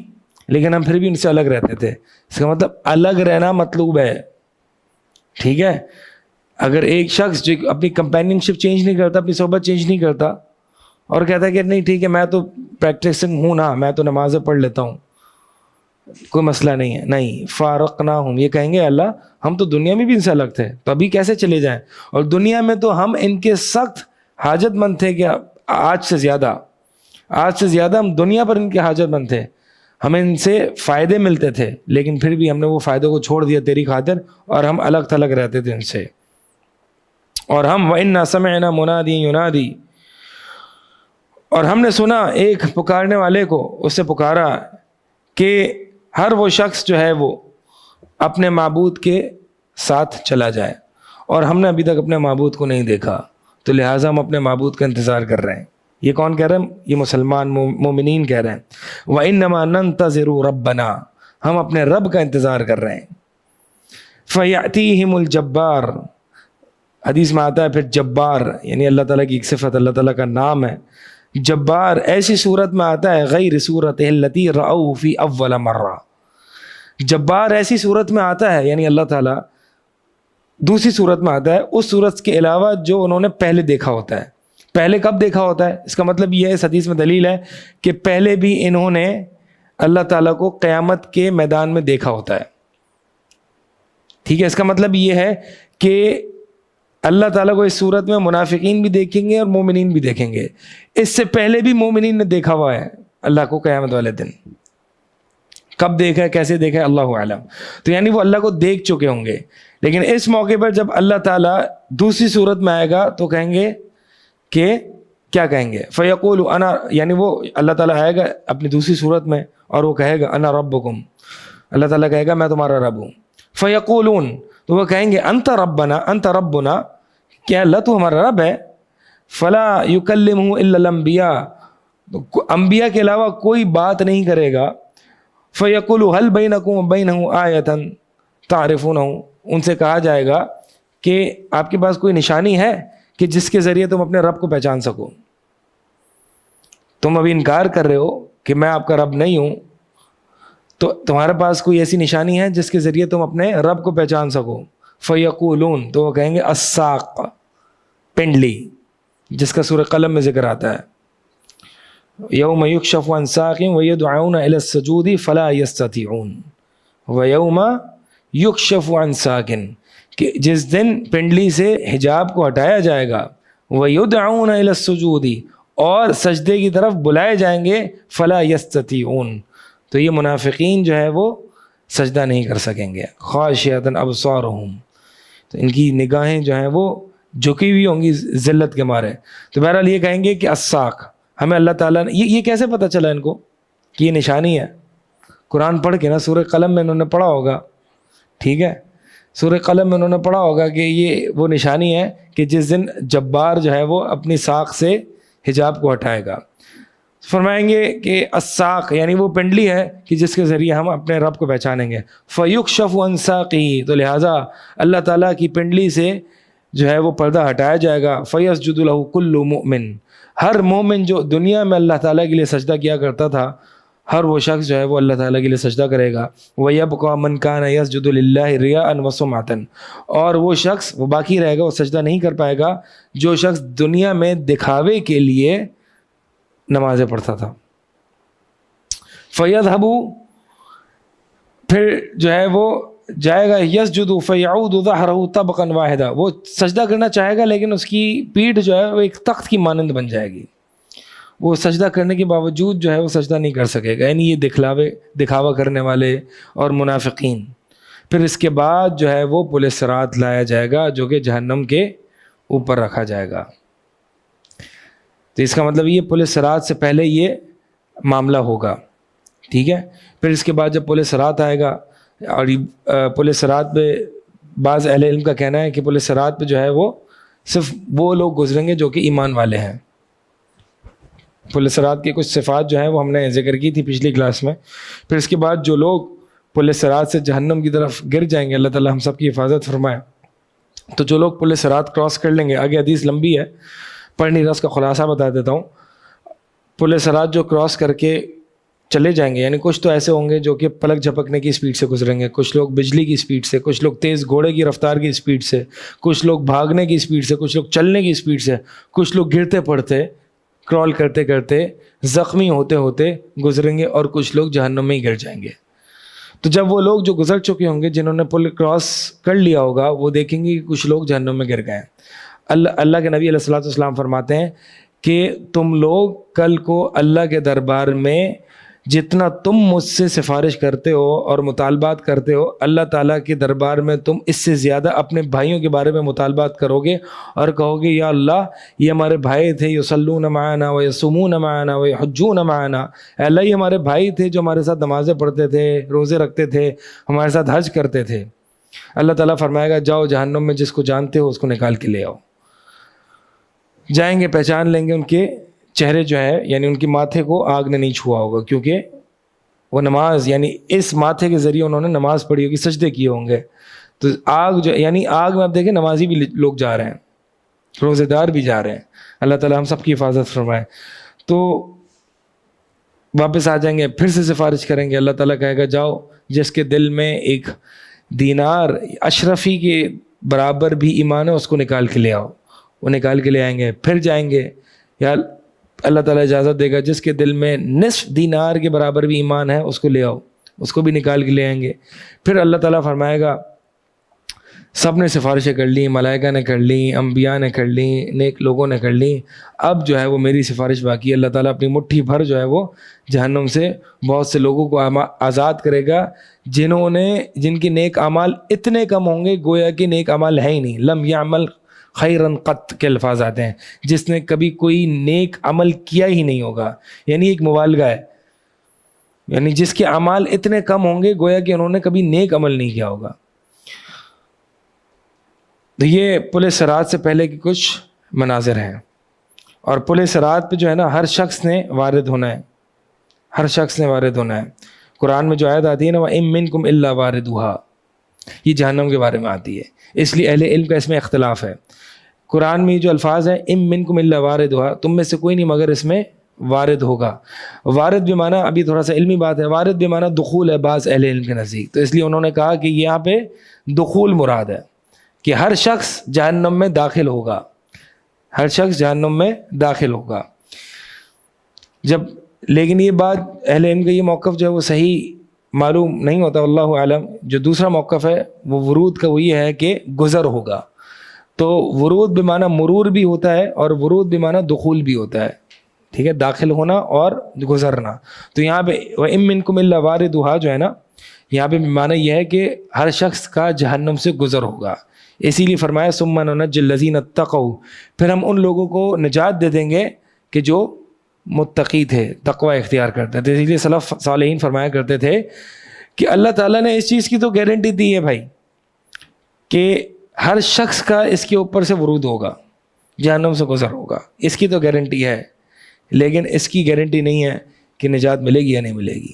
لیکن ہم پھر بھی ان سے الگ رہتے تھے۔ اس کا مطلب الگ رہنا مطلوب ہے، ٹھیک ہے؟ اگر ایک شخص جو اپنی کمپینین شپ چینج نہیں کرتا، اپنی صحبت چینج نہیں کرتا، اور کہتا ہے کہ نہیں ٹھیک ہے میں تو پریکٹسنگ ہوں نا، میں تو نمازیں پڑھ لیتا ہوں، کوئی مسئلہ نہیں ہے، نہیں، فارقناہم، یہ کہیں گے اللہ ہم تو دنیا میں بھی ان سے الگ تھے، تو ابھی کیسے چلے جائیں؟ اور دنیا میں تو ہم ان کے سخت حاجت مند تھے کہ آج سے زیادہ ہم دنیا پر ان کے حاجت مند تھے، ہمیں ان سے فائدے ملتے تھے، لیکن پھر بھی ہم نے وہ فائدوں کو چھوڑ دیا تیری خاطر، اور ہم الگ تھلگ رہتے تھے ان سے۔ اور ہم وَإِنَّا سَمِعْنَا مُنَادِي يُنَادِي، اور ہم نے سنا ایک پکارنے والے کو، اس سے پکارا کہ ہر وہ شخص جو ہے وہ اپنے معبود کے ساتھ چلا جائے، اور ہم نے ابھی تک اپنے معبود کو نہیں دیکھا، تو لہٰذا ہم اپنے معبود کا انتظار کر رہے ہیں۔ یہ کون کہہ رہے ہیں؟ یہ مسلمان مومنین کہہ رہے ہیں، وَإِنَّمَا نَنْتَظِرُ رَبَّنَا، ہم اپنے رب کا انتظار کر رہے ہیں۔ فَيَأْتِيهِمُ الْجَبَّارُ، حدیث میں آتا ہے پھر جبار یعنی اللہ تعالیٰ کی ایک صفت، اللہ تعالیٰ کا نام ہے جبار، ایسی صورت میں آتا ہے غیر صورت التی رأوا فی اول مرہ، جبار ایسی صورت میں آتا ہے یعنی اللہ تعالیٰ دوسری صورت میں آتا ہے، اس صورت کے علاوہ جو انہوں نے پہلے دیکھا ہوتا ہے۔ پہلے کب دیکھا ہوتا ہے؟ اس کا مطلب یہ ہے، اس حدیث میں دلیل ہے کہ پہلے بھی انہوں نے اللہ تعالیٰ کو قیامت کے میدان میں دیکھا ہوتا ہے، ٹھیک ہے؟ اس کا مطلب یہ ہے کہ اللہ تعالیٰ کو اس صورت میں منافقین بھی دیکھیں گے اور مومنین بھی دیکھیں گے۔ اس سے پہلے بھی مومنین نے دیکھا ہوا ہے اللہ کو قیامت والے دن، کب دیکھا ہے کیسے دیکھا ہے اللہ عالم، تو یعنی وہ اللہ کو دیکھ چکے ہوں گے۔ لیکن اس موقع پر جب اللہ تعالیٰ دوسری صورت میں آئے گا تو کہیں گے کہ کیا کہیں گے؟ فیقول انا، یعنی وہ اللہ تعالیٰ آئے گا اپنی دوسری صورت میں اور وہ کہے گا انا ربکم، اللہ تعالیٰ کہے گا میں تمہارا رب ہوں۔ فیقولون، تو وہ کہیں گے انت ربنا انت ربنا، کیا اللہ تو ہمارا رب ہے؟ فلا یکلمہ الا الانبیاء، انبیاء کے علاوہ کوئی بات نہیں کرے گا۔ فیقول هل بینکم وبینہ آیۃ تعرفونہ، ان سے کہا جائے گا کہ آپ کے پاس کوئی نشانی ہے کہ جس کے ذریعے تم اپنے رب کو پہچان سکو؟ تم ابھی انکار کر رہے ہو کہ میں آپ کا رب نہیں ہوں، تو تمہارے پاس کوئی ایسی نشانی ہے جس کے ذریعے تم اپنے رب کو پہچان سکو؟ فیقولون، تو وہ کہیں گے الساق، پنڈلی، جس کا سورہ قلم میں ذکر آتا ہے یوم یکشف عن ساق ویدعون الی السجود فلا یستطیعون، ویوم یکشف عن ساق، کہ جس دن پنڈلی سے حجاب کو ہٹایا جائے گا، ویدعون الی السجود، اور سجدے کی طرف بلائے جائیں گے، فلا یستطیعون، تو یہ منافقین جو ہے وہ سجدہ نہیں کر سکیں گے۔ خاشعۃ ابصارہم، تو ان کی نگاہیں جو ہیں وہ جھکی ہوئی ہوں گی ذلت کے مارے۔ تو بہرحال یہ کہیں گے کہ الساق، ہمیں اللہ تعالیٰ نے یہ کیسے پتہ چلا ان کو کہ یہ نشانی ہے؟ قرآن پڑھ کے نا، سورہ قلم میں انہوں نے پڑھا ہوگا، ٹھیک ہے؟ سورہ قلم میں انہوں نے پڑھا ہوگا کہ یہ وہ نشانی ہے کہ جس دن جبار جو ہے وہ اپنی ساق سے حجاب کو ہٹائے گا. فرمائیں گے کہ الساق یعنی وہ پنڈلی ہے کہ جس کے ذریعے ہم اپنے رب کو پہچانیں گے. فیکشف عن ساقہ، تو لہٰذا اللہ تعالیٰ کی پنڈلی سے جو ہے وہ پردہ ہٹایا جائے گا. فیسجد لہ کل مؤمن، ہر مومن جو دنیا میں اللہ تعالیٰ کے لیے سجدہ کیا کرتا تھا، ہر وہ شخص جو ہے وہ اللہ تعالیٰ کے لیے سجدہ کرے گا. وَيَبْقَى مَنْ كَانَ يَسْجُدُ لِلَّهِ رِيَاءً وَسُمْعَةً، اور وہ شخص وہ باقی رہے گا، وہ سجدہ نہیں کر پائے گا جو شخص دنیا میں دکھاوے کے لیے نمازیں پڑھتا تھا. فَيَذْهَبُ، پھر جو ہے وہ جائے گا، یسجد فیعود ظہرہ طبقا واحدا، وہ سجدہ کرنا چاہے گا لیکن اس کی پیٹھ جو ہے وہ ایک تخت کی مانند بن جائے گی. وہ سجدہ کرنے کے باوجود جو ہے وہ سجدہ نہیں کر سکے گا. یعنی یہ دکھاوا کرنے والے اور منافقین. پھر اس کے بعد جو ہے وہ پل صراط لایا جائے گا جو کہ جہنم کے اوپر رکھا جائے گا. تو اس کا مطلب یہ پل صراط سے پہلے یہ معاملہ ہوگا. ٹھیک ہے. پھر اس کے بعد جب پل صراط آئے گا، اور پل صراط پہ بعض اہل علم کا کہنا ہے کہ پل صراط پہ جو ہے وہ صرف وہ لوگ گزریں گے جو کہ ایمان والے ہیں. پل صراط کی کچھ صفات جو ہیں وہ ہم نے ذکر کی تھی پچھلی کلاس میں. پھر اس کے بعد جو لوگ پل صراط سے جہنم کی طرف گر جائیں گے، اللہ تعالیٰ ہم سب کی حفاظت فرمائے. تو جو لوگ پل صراط کراس کر لیں گے، آگے حدیث لمبی ہے، پڑھ نہیں رہا، اس کا خلاصہ بتا دیتا ہوں. پل صراط جو کراس کر کے چلے جائیں گے، یعنی کچھ تو ایسے ہوں گے جو کہ پلک جھپکنے کی اسپیڈ سے گزریں گے، کچھ لوگ بجلی کی اسپیڈ سے، کچھ لوگ تیز گھوڑے کی رفتار کی اسپیڈ سے، کچھ لوگ بھاگنے کی اسپیڈ سے، کچھ لوگ چلنے کی اسپیڈ سے، کچھ لوگ گرتے پڑتے کرال کرتے کرتے زخمی ہوتے ہوتے گزریں گے، اور کچھ لوگ جہنم میں ہی گر جائیں گے. تو جب وہ لوگ جو گزر چکے ہوں گے، جنہوں نے پل کراس کر لیا ہوگا، وہ دیکھیں گے کہ کچھ لوگ جہنم میں گر گئے. اللہ کے نبی علیہ الصلوۃ والسلام فرماتے ہیں کہ تم لوگ کل کو اللہ کے دربار میں جتنا تم مجھ سے سفارش کرتے ہو اور مطالبات کرتے ہو، اللہ تعالیٰ کے دربار میں تم اس سے زیادہ اپنے بھائیوں کے بارے میں مطالبات کرو گے اور کہو گے یا اللہ یہ ہمارے بھائی تھے، یصلون معنا ویصومون معنا ویحجون معنا، اے اللہ یہ ہمارے بھائی تھے جو ہمارے ساتھ نمازیں پڑھتے تھے، روزے رکھتے تھے، ہمارے ساتھ حج کرتے تھے. اللہ تعالیٰ فرمائے گا جاؤ جہنم میں جس کو جانتے ہو اس کو نکال کے لے آؤ. جائیں گے، پہچان لیں گے ان کے چہرے جو ہے، یعنی ان کی ماتھے کو آگ نے نہیں چھوا ہوگا، کیونکہ وہ نماز یعنی اس ماتھے کے ذریعے انہوں نے نماز پڑھی ہوگی، سجدے کیے ہوں گے. تو آگ جو یعنی آگ میں آپ دیکھیں نمازی بھی لوگ جا رہے ہیں، روزے دار بھی جا رہے ہیں. اللہ تعالیٰ ہم سب کی حفاظت فرمائے. تو واپس آ جائیں گے، پھر سے سفارش کریں گے. اللہ تعالیٰ کہے گا جاؤ جس کے دل میں ایک دینار اشرفی کے برابر بھی ایمان ہے اس کو نکال کے لے آؤ. وہ نکال کے لے آئیں گے. پھر جائیں گے، یا اللہ تعالیٰ اجازت دے گا جس کے دل میں نصف دینار کے برابر بھی ایمان ہے اس کو لے آؤ، اس کو بھی نکال کے لے آئیں گے. پھر اللہ تعالیٰ فرمائے گا سب نے سفارشیں کر لیں، ملائکہ نے کر لیں، انبیاء نے کر لیں، نیک لوگوں نے کر لیں، اب جو ہے وہ میری سفارش باقی ہے. اللہ تعالیٰ اپنی مٹھی بھر جو ہے وہ جہنم سے بہت سے لوگوں کو آزاد کرے گا جن کے نیک اعمال اتنے کم ہوں گے گویا کہ نیک اعمال ہے ہی نہیں. لم یعمل خیرن قط کے الفاظ آتے ہیں، جس نے کبھی کوئی نیک عمل کیا ہی نہیں ہوگا، یعنی ایک مبالغہ ہے، یعنی جس کے اعمال اتنے کم ہوں گے گویا کہ انہوں نے کبھی نیک عمل نہیں کیا ہوگا. تو یہ پل صراط سے پہلے کی کچھ مناظر ہیں. اور پل صراط پہ جو ہے نا ہر شخص نے وارد ہونا ہے، ہر شخص نے وارد ہونا ہے. قرآن میں جو آیت آتی ہے نا وَإِن مِّنكُمْ إِلَّا وَارِدُهَا، یہ جہنم کے بارے میں آتی ہے، اس لیے اہل علم کا اس میں اختلاف ہے. قرآن میں جو الفاظ ہیں اِن مِّنكُمْ إِلَّا وَارِدُهَا، تم میں سے کوئی نہیں مگر اس میں وارد ہوگا. وارد بمعنی، ابھی تھوڑا سا علمی بات ہے، وارد بمعنی دخول ہے بعض اہل علم کے نزدیک. تو اس لیے انہوں نے کہا کہ یہاں پہ دخول مراد ہے کہ ہر شخص جہنم میں داخل ہوگا، ہر شخص جہنم میں داخل ہوگا. لیکن یہ بات اہل علم کا یہ موقف جو ہے وہ صحیح معلوم نہیں ہوتا، اللہ عالم. جو دوسرا موقف ہے وہ ورود کا، وہ یہ ہے کہ گزر ہوگا. تو ورود بمعنی مرور بھی ہوتا ہے اور ورود بمعنی دخول بھی ہوتا ہے. ٹھیک ہے، داخل ہونا اور گزرنا. تو یہاں پہ وَإِن مِّنكُمْ إِلَّا وَارِدُهَا جو ہے نا، یہاں پہ معنی یہ ہے کہ ہر شخص کا جہنم سے گزر ہوگا. اسی لیے فرمایا ثُمَّ نُنَجِّي الَّذِينَ اتَّقَوْا، پھر ہم ان لوگوں کو نجات دے دیں گے کہ جو متقی تھے، تقوی اختیار کرتے تھے. اسی لیے سلف صالحین فرمایا کرتے تھے کہ اللہ تعالیٰ نے اس چیز کی تو گارنٹی دی ہے بھائی کہ ہر شخص کا اس کے اوپر سے ورود ہوگا، جہنم سے گزر ہوگا، اس کی تو گارنٹی ہے. لیکن اس کی گارنٹی نہیں ہے کہ نجات ملے گی یا نہیں ملے گی.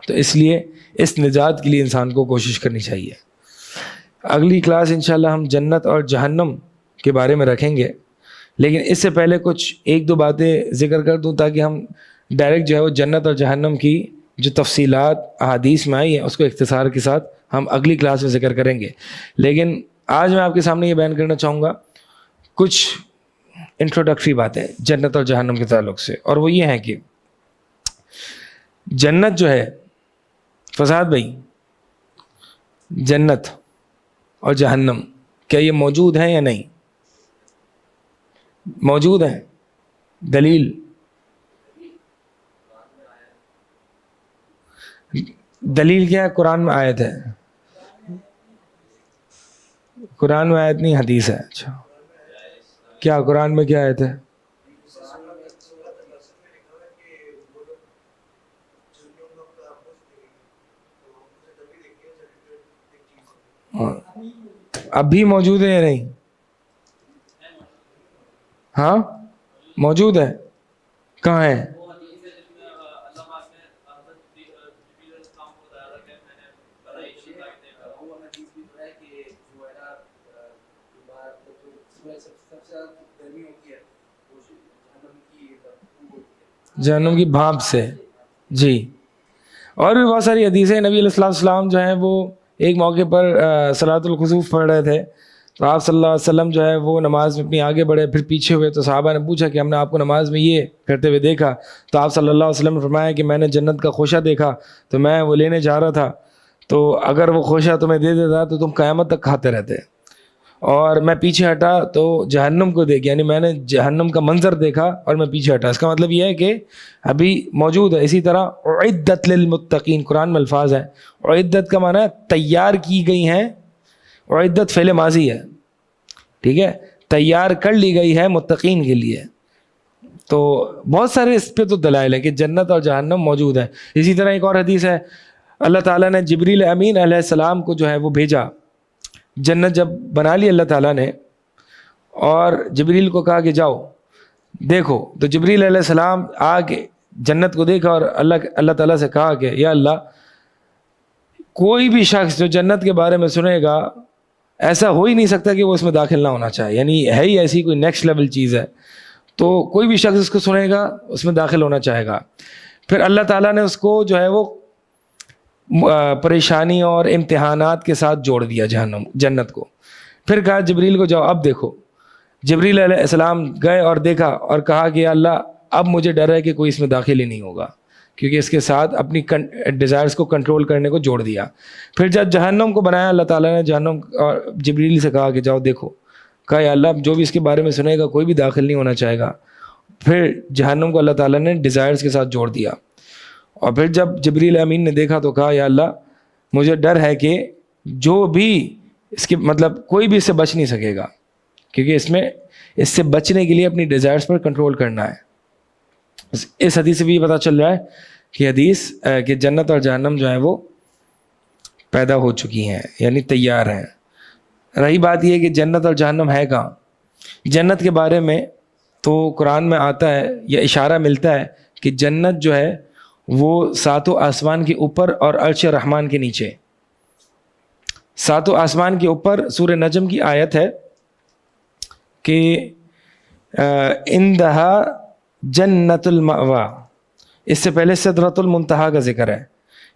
تو اس لیے اس نجات کے لیے انسان کو کوشش کرنی چاہیے. اگلی کلاس انشاءاللہ ہم جنت اور جہنم کے بارے میں رکھیں گے، لیکن اس سے پہلے کچھ ایک دو باتیں ذکر کر دوں تاکہ ہم ڈائریکٹ جو ہے وہ جنت اور جہنم کی جو تفصیلات احادیث میں آئی ہیں اس کو اختصار کے ساتھ ہم اگلی کلاس میں ذکر کریں گے. لیکن آج میں آپ کے سامنے یہ بیان کرنا چاہوں گا کچھ انٹروڈکٹری باتیں جنت اور جہنم کے تعلق سے، اور وہ یہ ہیں کہ جنت جو ہے فساد بھائی، جنت اور جہنم کیا یہ موجود ہیں یا نہیں؟ موجود ہیں. دلیل کیا ہے؟ قرآن میں آیت ہے. قرآن میں آیت نہیں، حدیث ہے. اچھا کیا قرآن میں کیا آیت ہے؟ اب بھی موجود ہے یا نہیں؟ ہاں موجود ہے. کہاں ہے؟ جہنم کی بھاپ سے. جی، اور بھی بہت ساری حدیثیں. نبی علیہ السلام جو ہیں وہ ایک موقع پر صلاۃ الخسوف پڑھ رہے تھے، تو آپ صلی اللہ علیہ وسلم جو ہے وہ نماز میں اپنی آگے بڑھے، پھر پیچھے ہوئے. تو صحابہ نے پوچھا کہ ہم نے آپ کو نماز میں یہ کرتے ہوئے دیکھا. تو آپ صلی اللہ علیہ وسلم نے فرمایا کہ میں نے جنت کا خوشہ دیکھا تو میں وہ لینے جا رہا تھا، تو اگر وہ خوشہ تمہیں دے دیتا تو تم قیامت تک کھاتے رہتے، اور میں پیچھے ہٹا تو جہنم کو دیکھ، یعنی میں نے جہنم کا منظر دیکھا اور میں پیچھے ہٹا. اس کا مطلب یہ ہے کہ ابھی موجود ہے. اسی طرح اعدت للمتقین، قرآن میں الفاظ ہیں. اعدت کا معنی ہے تیار کی گئی ہیں. اعدت فعل ماضی ہے، ٹھیک ہے، تیار کر لی گئی ہے متقین کے لیے. تو بہت سارے اس پہ تو دلائل ہیں کہ جنت اور جہنم موجود ہے. اسی طرح ایک اور حدیث ہے، اللہ تعالیٰ نے جبریل امین علیہ السلام کو جو ہے وہ بھیجا. جنت جب بنا لی اللہ تعالیٰ نے اور جبریل کو کہا کہ جاؤ دیکھو، تو جبریل علیہ السلام آ کے جنت کو دیکھا اور اللہ تعالیٰ سے کہا کہ یا اللہ، کوئی بھی شخص جو جنت کے بارے میں سنے گا ایسا ہو ہی نہیں سکتا کہ وہ اس میں داخل نہ ہونا چاہے، یعنی ہے ہی ایسی کوئی نیکسٹ لیول چیز ہے، تو کوئی بھی شخص اس کو سنے گا اس میں داخل ہونا چاہے گا. پھر اللہ تعالیٰ نے اس کو جو ہے وہ پریشانی اور امتحانات کے ساتھ جوڑ دیا جنت کو. پھر کہا جبریل کو جاؤ اب دیکھو. جبریل علیہ السلام گئے اور دیکھا اور کہا کہ یا اللہ، اب مجھے ڈر ہے کہ کوئی اس میں داخل ہی نہیں ہوگا، کیونکہ اس کے ساتھ اپنی ڈیزائرز کو کنٹرول کرنے کو جوڑ دیا. پھر جب جہنم کو بنایا اللہ تعالیٰ نے جہنم اور جبریل سے کہا کہ جاؤ دیکھو. کہا یا اللہ، جو بھی اس کے بارے میں سنے گا کوئی بھی داخل نہیں ہونا چاہے گا. پھر جہنم کو اللہ تعالیٰ نے ڈیزائرز کے ساتھ جوڑ دیا. اور پھر جب جبریل امین نے دیکھا تو کہا یا اللہ، مجھے ڈر ہے کہ جو بھی اس کے مطلب کوئی بھی اس سے بچ نہیں سکے گا، کیونکہ اس سے بچنے کے لیے اپنی ڈیزائرز پر کنٹرول کرنا ہے. اس حدیث سے بھی یہ پتہ چل رہا ہے کہ جنت اور جہنم جو ہے وہ پیدا ہو چکی ہیں، یعنی تیار ہیں. رہی بات یہ کہ جنت اور جہنم ہے کہاں. جنت کے بارے میں تو قرآن میں آتا ہے یا اشارہ ملتا ہے کہ جنت جو ہے وہ ساتوں آسمان کے اوپر اور عرش رحمان کے نیچے. ساتوں آسمان کے اوپر سورہ نجم کی آیت ہے کہ اندہا جنت المأوا، اس سے پہلے سدرۃ المنتہا کا ذکر ہے،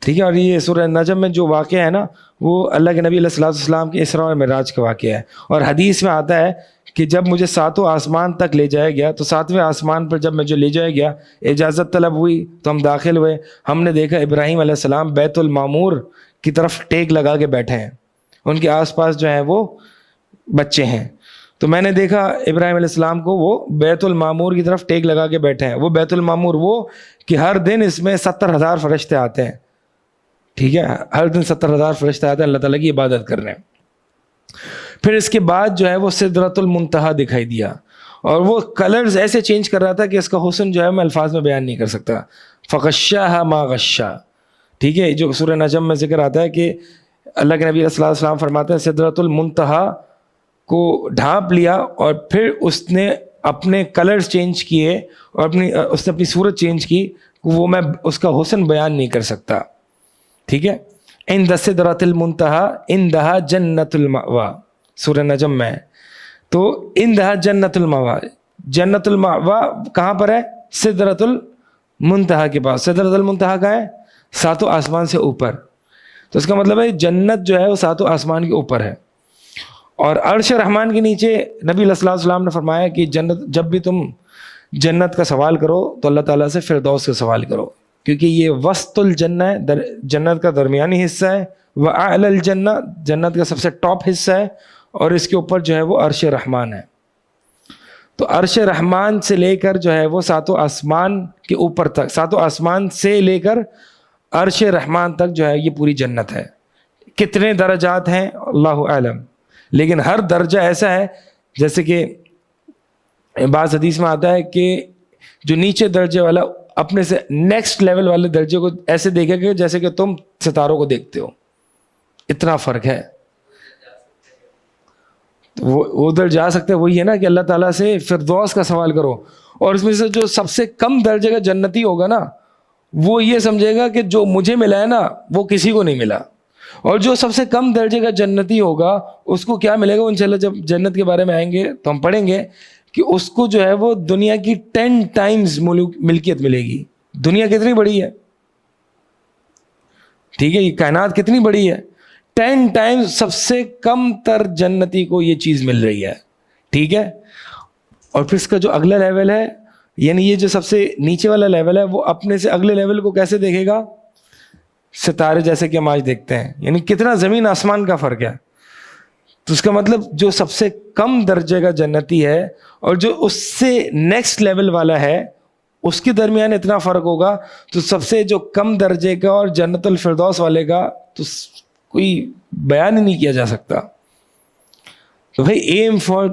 ٹھیک ہے. اور یہ سورہ نجم میں جو واقعہ ہے نا، وہ اللہ کے نبی علیہ الصلوۃ والسلام کے اسراء اور معراج کا واقعہ ہے. اور حدیث میں آتا ہے کہ جب مجھے ساتوں آسمان تک لے جایا گیا تو ساتویں آسمان پر جب مجھے لے جایا گیا، اجازت طلب ہوئی تو ہم داخل ہوئے. ہم نے دیکھا ابراہیم علیہ السلام بیت المعمور کی طرف ٹیک لگا کے بیٹھے ہیں، ان کے آس پاس جو ہیں وہ بچے ہیں. تو میں نے دیکھا ابراہیم علیہ السلام کو وہ بیت المعمور کی طرف ٹیک لگا کے بیٹھے ہیں. وہ بیت المعمور وہ کہ ہر دن اس میں 70,000 فرشتے آتے ہیں، ٹھیک ہے، ہر دن 70,000 فرشتے آتے ہیں اللہ تعالیٰ کی عبادت کرنے. پھر اس کے بعد جو ہے وہ سدرۃ المنتہا دکھائی دیا، اور وہ کلرز ایسے چینج کر رہا تھا کہ اس کا حسن جو ہے میں الفاظ میں بیان نہیں کر سکتا. فغشاها ما غشا، ٹھیک ہے. جو سورہ نجم میں ذکر آتا ہے کہ اللہ کے نبی صلی اللہ علیہ وسلم فرماتے ہیں سدرۃ المنتہا کو ڈھانپ لیا اور پھر اس نے اپنے کلرز چینج کیے اور اس نے اپنی صورت چینج کی، وہ میں اس کا حسن بیان نہیں کر سکتا. ٹھیک ہے. عند سدرۃ المنتہا عندہا جنت المأوی، سورہ نجم میں. تو عندہا جنت المأوی، جنت المأوی کہاں پر ہے؟ سدرۃ المنتہا کے پاس. سدرۃ المنتہا کہاں ہے؟ ساتوں آسمان سے اوپر. تو اس کا مطلب ہے جنت جو ہے وہ ساتوں آسمان کے اوپر ہے. اور عرش رحمان کے نیچے نبی صلی اللہ علیہ وسلم نے فرمایا کہ جنت، جب بھی تم جنت کا سوال کرو تو اللہ تعالیٰ سے فردوس کا سوال کرو، کیونکہ یہ وسط الجنہ ہے، جنت کا درمیانی حصہ ہے. وَأَعْلَى الجنہ، جنت کا سب سے ٹاپ حصہ ہے، اور اس کے اوپر جو ہے وہ عرش رحمان ہے. تو عرش رحمان سے لے کر جو ہے وہ ساتوں آسمان کے اوپر تک، ساتوں آسمان سے لے کر عرش رحمان تک جو ہے یہ پوری جنت ہے. کتنے درجات ہیں اللہ اعلم، لیکن ہر درجہ ایسا ہے جیسے کہ بعض حدیث میں آتا ہے کہ جو نیچے درجے والا اپنے سے نیکسٹ لیول والے درجے کو ایسے دیکھے گا جیسے کہ تم ستاروں کو دیکھتے ہو. اتنا فرق ہے. وہ ادھر جا سکتے ہیں. وہی ہے نا کہ اللہ تعالیٰ سے فردوس کا سوال کرو، اور اس میں سے جو سب سے کم درجے کا جنتی ہوگا نا، وہ یہ سمجھے گا کہ جو مجھے ملا ہے نا وہ کسی کو نہیں ملا. اور جو سب سے کم درجے کا جنتی ہوگا اس کو کیا ملے گا؟ انشاءاللہ جب جنت کے بارے میں آئیں گے تو ہم پڑھیں گے کہ اس کو جو ہے وہ دنیا کی 10 ٹائمز ملکیت ملے گی. دنیا کتنی بڑی ہے؟ ٹھیک ہے، یہ کائنات کتنی بڑی ہے؟ 10 ٹائمز سب سے کم تر جنتی کو یہ چیز مل رہی ہے. ٹھیک ہے. اور پھر اس کا جو اگلا لیول ہے، یعنی یہ جو سب سے نیچے والا لیول ہے، وہ اپنے سے اگلے لیول کو کیسے دیکھے گا؟ ستارے جیسے کہ ہم آج دیکھتے ہیں. یعنی کتنا زمین آسمان کا فرق ہے. تو اس کا مطلب جو سب سے کم درجے کا جنتی ہے اور جو اس سے نیکسٹ لیول والا ہے، اس کے درمیان اتنا فرق ہوگا، تو سب سے جو کم درجے کا اور جنت الفردوس والے کا تو کوئی بیان ہی نہیں کیا جا سکتا. تو بھائی ایم فار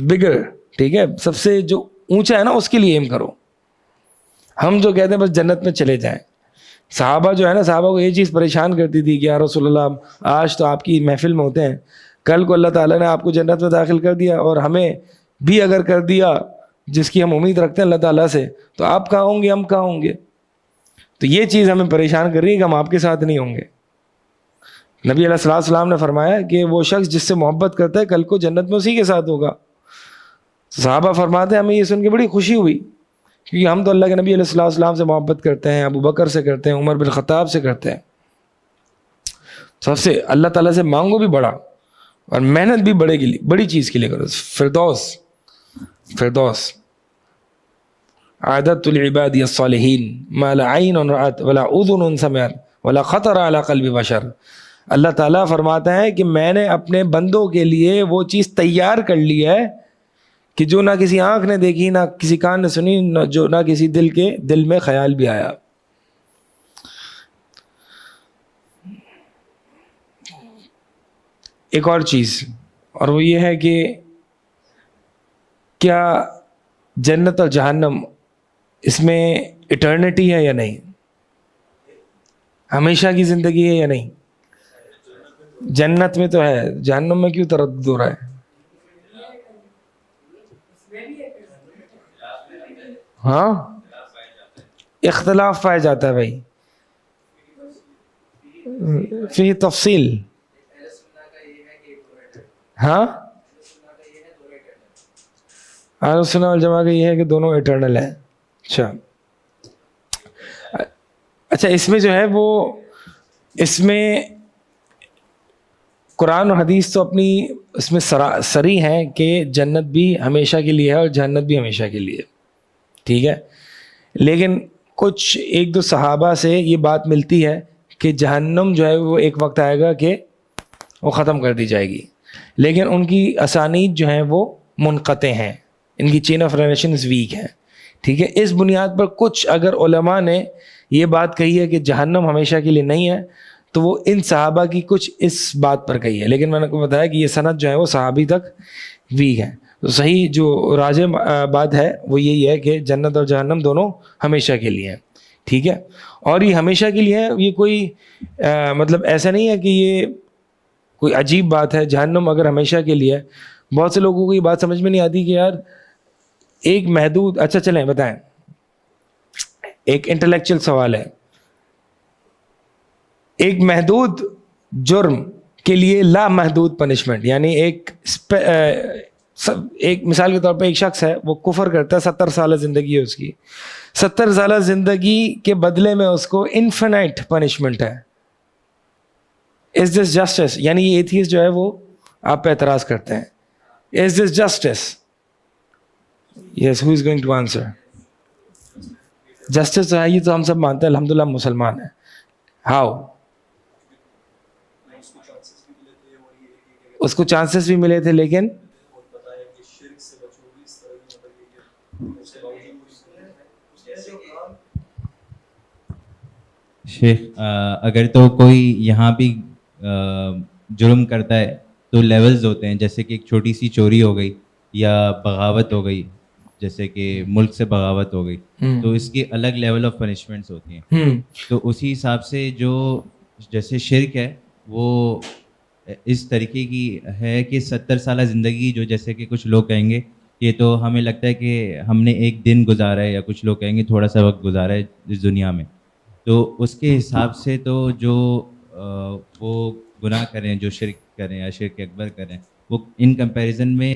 بگر. ٹھیک ہے، سب سے جو اونچا ہے نا اس کے لیے ایم کرو. ہم جو کہتے ہیں بس جنت میں چلے جائیں. صحابہ جو ہے نا، صحابہ کو یہ چیز پریشان کرتی تھی کہ یا رسول اللہ، آج تو آپ کی محفل میں ہوتے ہیں، کل کو اللہ تعالیٰ نے آپ کو جنت میں داخل کر دیا اور ہمیں بھی اگر کر دیا جس کی ہم امید رکھتے ہیں اللہ تعالیٰ سے، تو آپ کہاں ہوں گے، ہم کہاں ہوں گے؟ تو یہ چیز ہمیں پریشان کر رہی ہے کہ ہم آپ کے ساتھ نہیں ہوں گے. نبی علیہ الصلوۃ والسلام نے فرمایا کہ وہ شخص جس سے محبت کرتا ہے کل کو جنت میں اسی کے ساتھ ہوگا. صحابہ فرماتے ہیں ہمیں یہ سن کے بڑی خوشی ہوئی، کیونکہ ہم تو اللہ کے نبی علیہ الصلوۃ والسلام سے محبت کرتے ہیں، ابو بکر سے کرتے ہیں، عمر بن خطاب سے کرتے ہیں. سب سے اللہ تعالیٰ سے مانگو بھی بڑا اور محنت بھی بڑی چیز کے لیے کرو. فردوس عادت العباد الصالحین ما لا عین رأت ولا اذن سمعت ولا خطر علی قلب بشر. اللہ تعالیٰ فرماتا ہے کہ میں نے اپنے بندوں کے لیے وہ چیز تیار کر لی ہے کہ جو نہ کسی آنکھ نے دیکھی، نہ کسی کان نے سنی، نہ کسی دل میں خیال بھی آیا. ایک اور چیز، اور وہ یہ ہے کہ کیا جنت اور جہنم اس میں ایٹرنیٹی ہے یا نہیں؟ ہمیشہ کی زندگی ہے یا نہیں؟ جنت میں تو ہے، جہنم میں کیوں تردد ہو رہا ہے؟ ہاں، اختلاف پایا جاتا ہے بھائی، فی تفصیل. ہاں، اہل سنت والجماعہ کا یہ ہے کہ دونوں ایٹرنل ہیں. اچھا اس میں جو ہے وہ، اس میں قرآن اور حدیث تو اپنی اس میں سری ہیں کہ جنت بھی ہمیشہ کے لیے ہے اور جہنت بھی ہمیشہ کے لیے. ٹھیک ہے، لیکن کچھ ایک دو صحابہ سے یہ بات ملتی ہے کہ جہنم جو ہے وہ ایک وقت آئے گا کہ وہ ختم کر دی جائے گی، لیکن ان کی اسانید جو ہیں وہ منقطع ہیں، ان کی چین آف ریلیشنز ویک ہیں. ٹھیک ہے، اس بنیاد پر کچھ اگر علماء نے یہ بات کہی ہے کہ جہنم ہمیشہ کے لیے نہیں ہے، تو وہ ان صحابہ کی کچھ اس بات پر کہی ہے، لیکن میں نے کو بتایا کہ یہ سند جو ہے وہ صحابی تک ویک ہے. تو صحیح جو راجح بات ہے وہ یہی ہے کہ جنت اور جہنم دونوں ہمیشہ کے لیے ہیں. ٹھیک ہے، اور یہ ہمیشہ کے لیے ہے، یہ کوئی مطلب ایسا نہیں ہے کہ یہ کوئی عجیب بات ہے. جہنم اگر ہمیشہ کے لیے، بہت سے لوگوں کو یہ بات سمجھ میں نہیں آتی کہ یار ایک محدود, اچھا چلیں بتائیں, ایک انٹلیکچوئل سوال ہے, ایک محدود جرم کے لیے لامحدود پنشمنٹ, یعنی ایک مثال کے طور پہ ایک شخص ہے, وہ کفر کرتا ہے, 70 سالہ زندگی ہے اس کی, 70 سالہ زندگی کے بدلے میں اس کو انفینائٹ پنشمنٹ ہے. از دس جسٹس؟ یعنی یہ ایتھیسٹ جو ہے وہ آپ پہ اعتراض کرتے ہیں, is this justice? Yes, who is going to answer? Justice ہے یہ تو ہم سب مانتے ہیں, الحمدللہ مسلمان ہیں. ہاؤ؟ اس کو چانسز بھی ملے تھے لیکن
شیخ اگر تو کوئی یہاں بھی جرم کرتا ہے تو لیولز ہوتے ہیں, جیسے کہ ایک چھوٹی سی چوری ہو گئی یا بغاوت ہو گئی, جیسے کہ ملک سے بغاوت ہو گئی, تو اس کی الگ لیول آف پنشمنٹس ہوتی ہیں. تو اسی حساب سے جو جیسے شرک ہے وہ اس طریقے کی ہے کہ 70 سالہ زندگی, جو جیسے کہ کچھ لوگ کہیں گے یہ تو ہمیں لگتا ہے کہ ہم نے ایک دن گزارا ہے, یا کچھ لوگ کہیں گے تھوڑا سا وقت گزارا ہے اس دنیا میں, تو اس کے حساب سے تو جو وہ گناہ کریں, جو شرک کریں یا شرک اکبر کریں, وہ ان کمپیریزن میں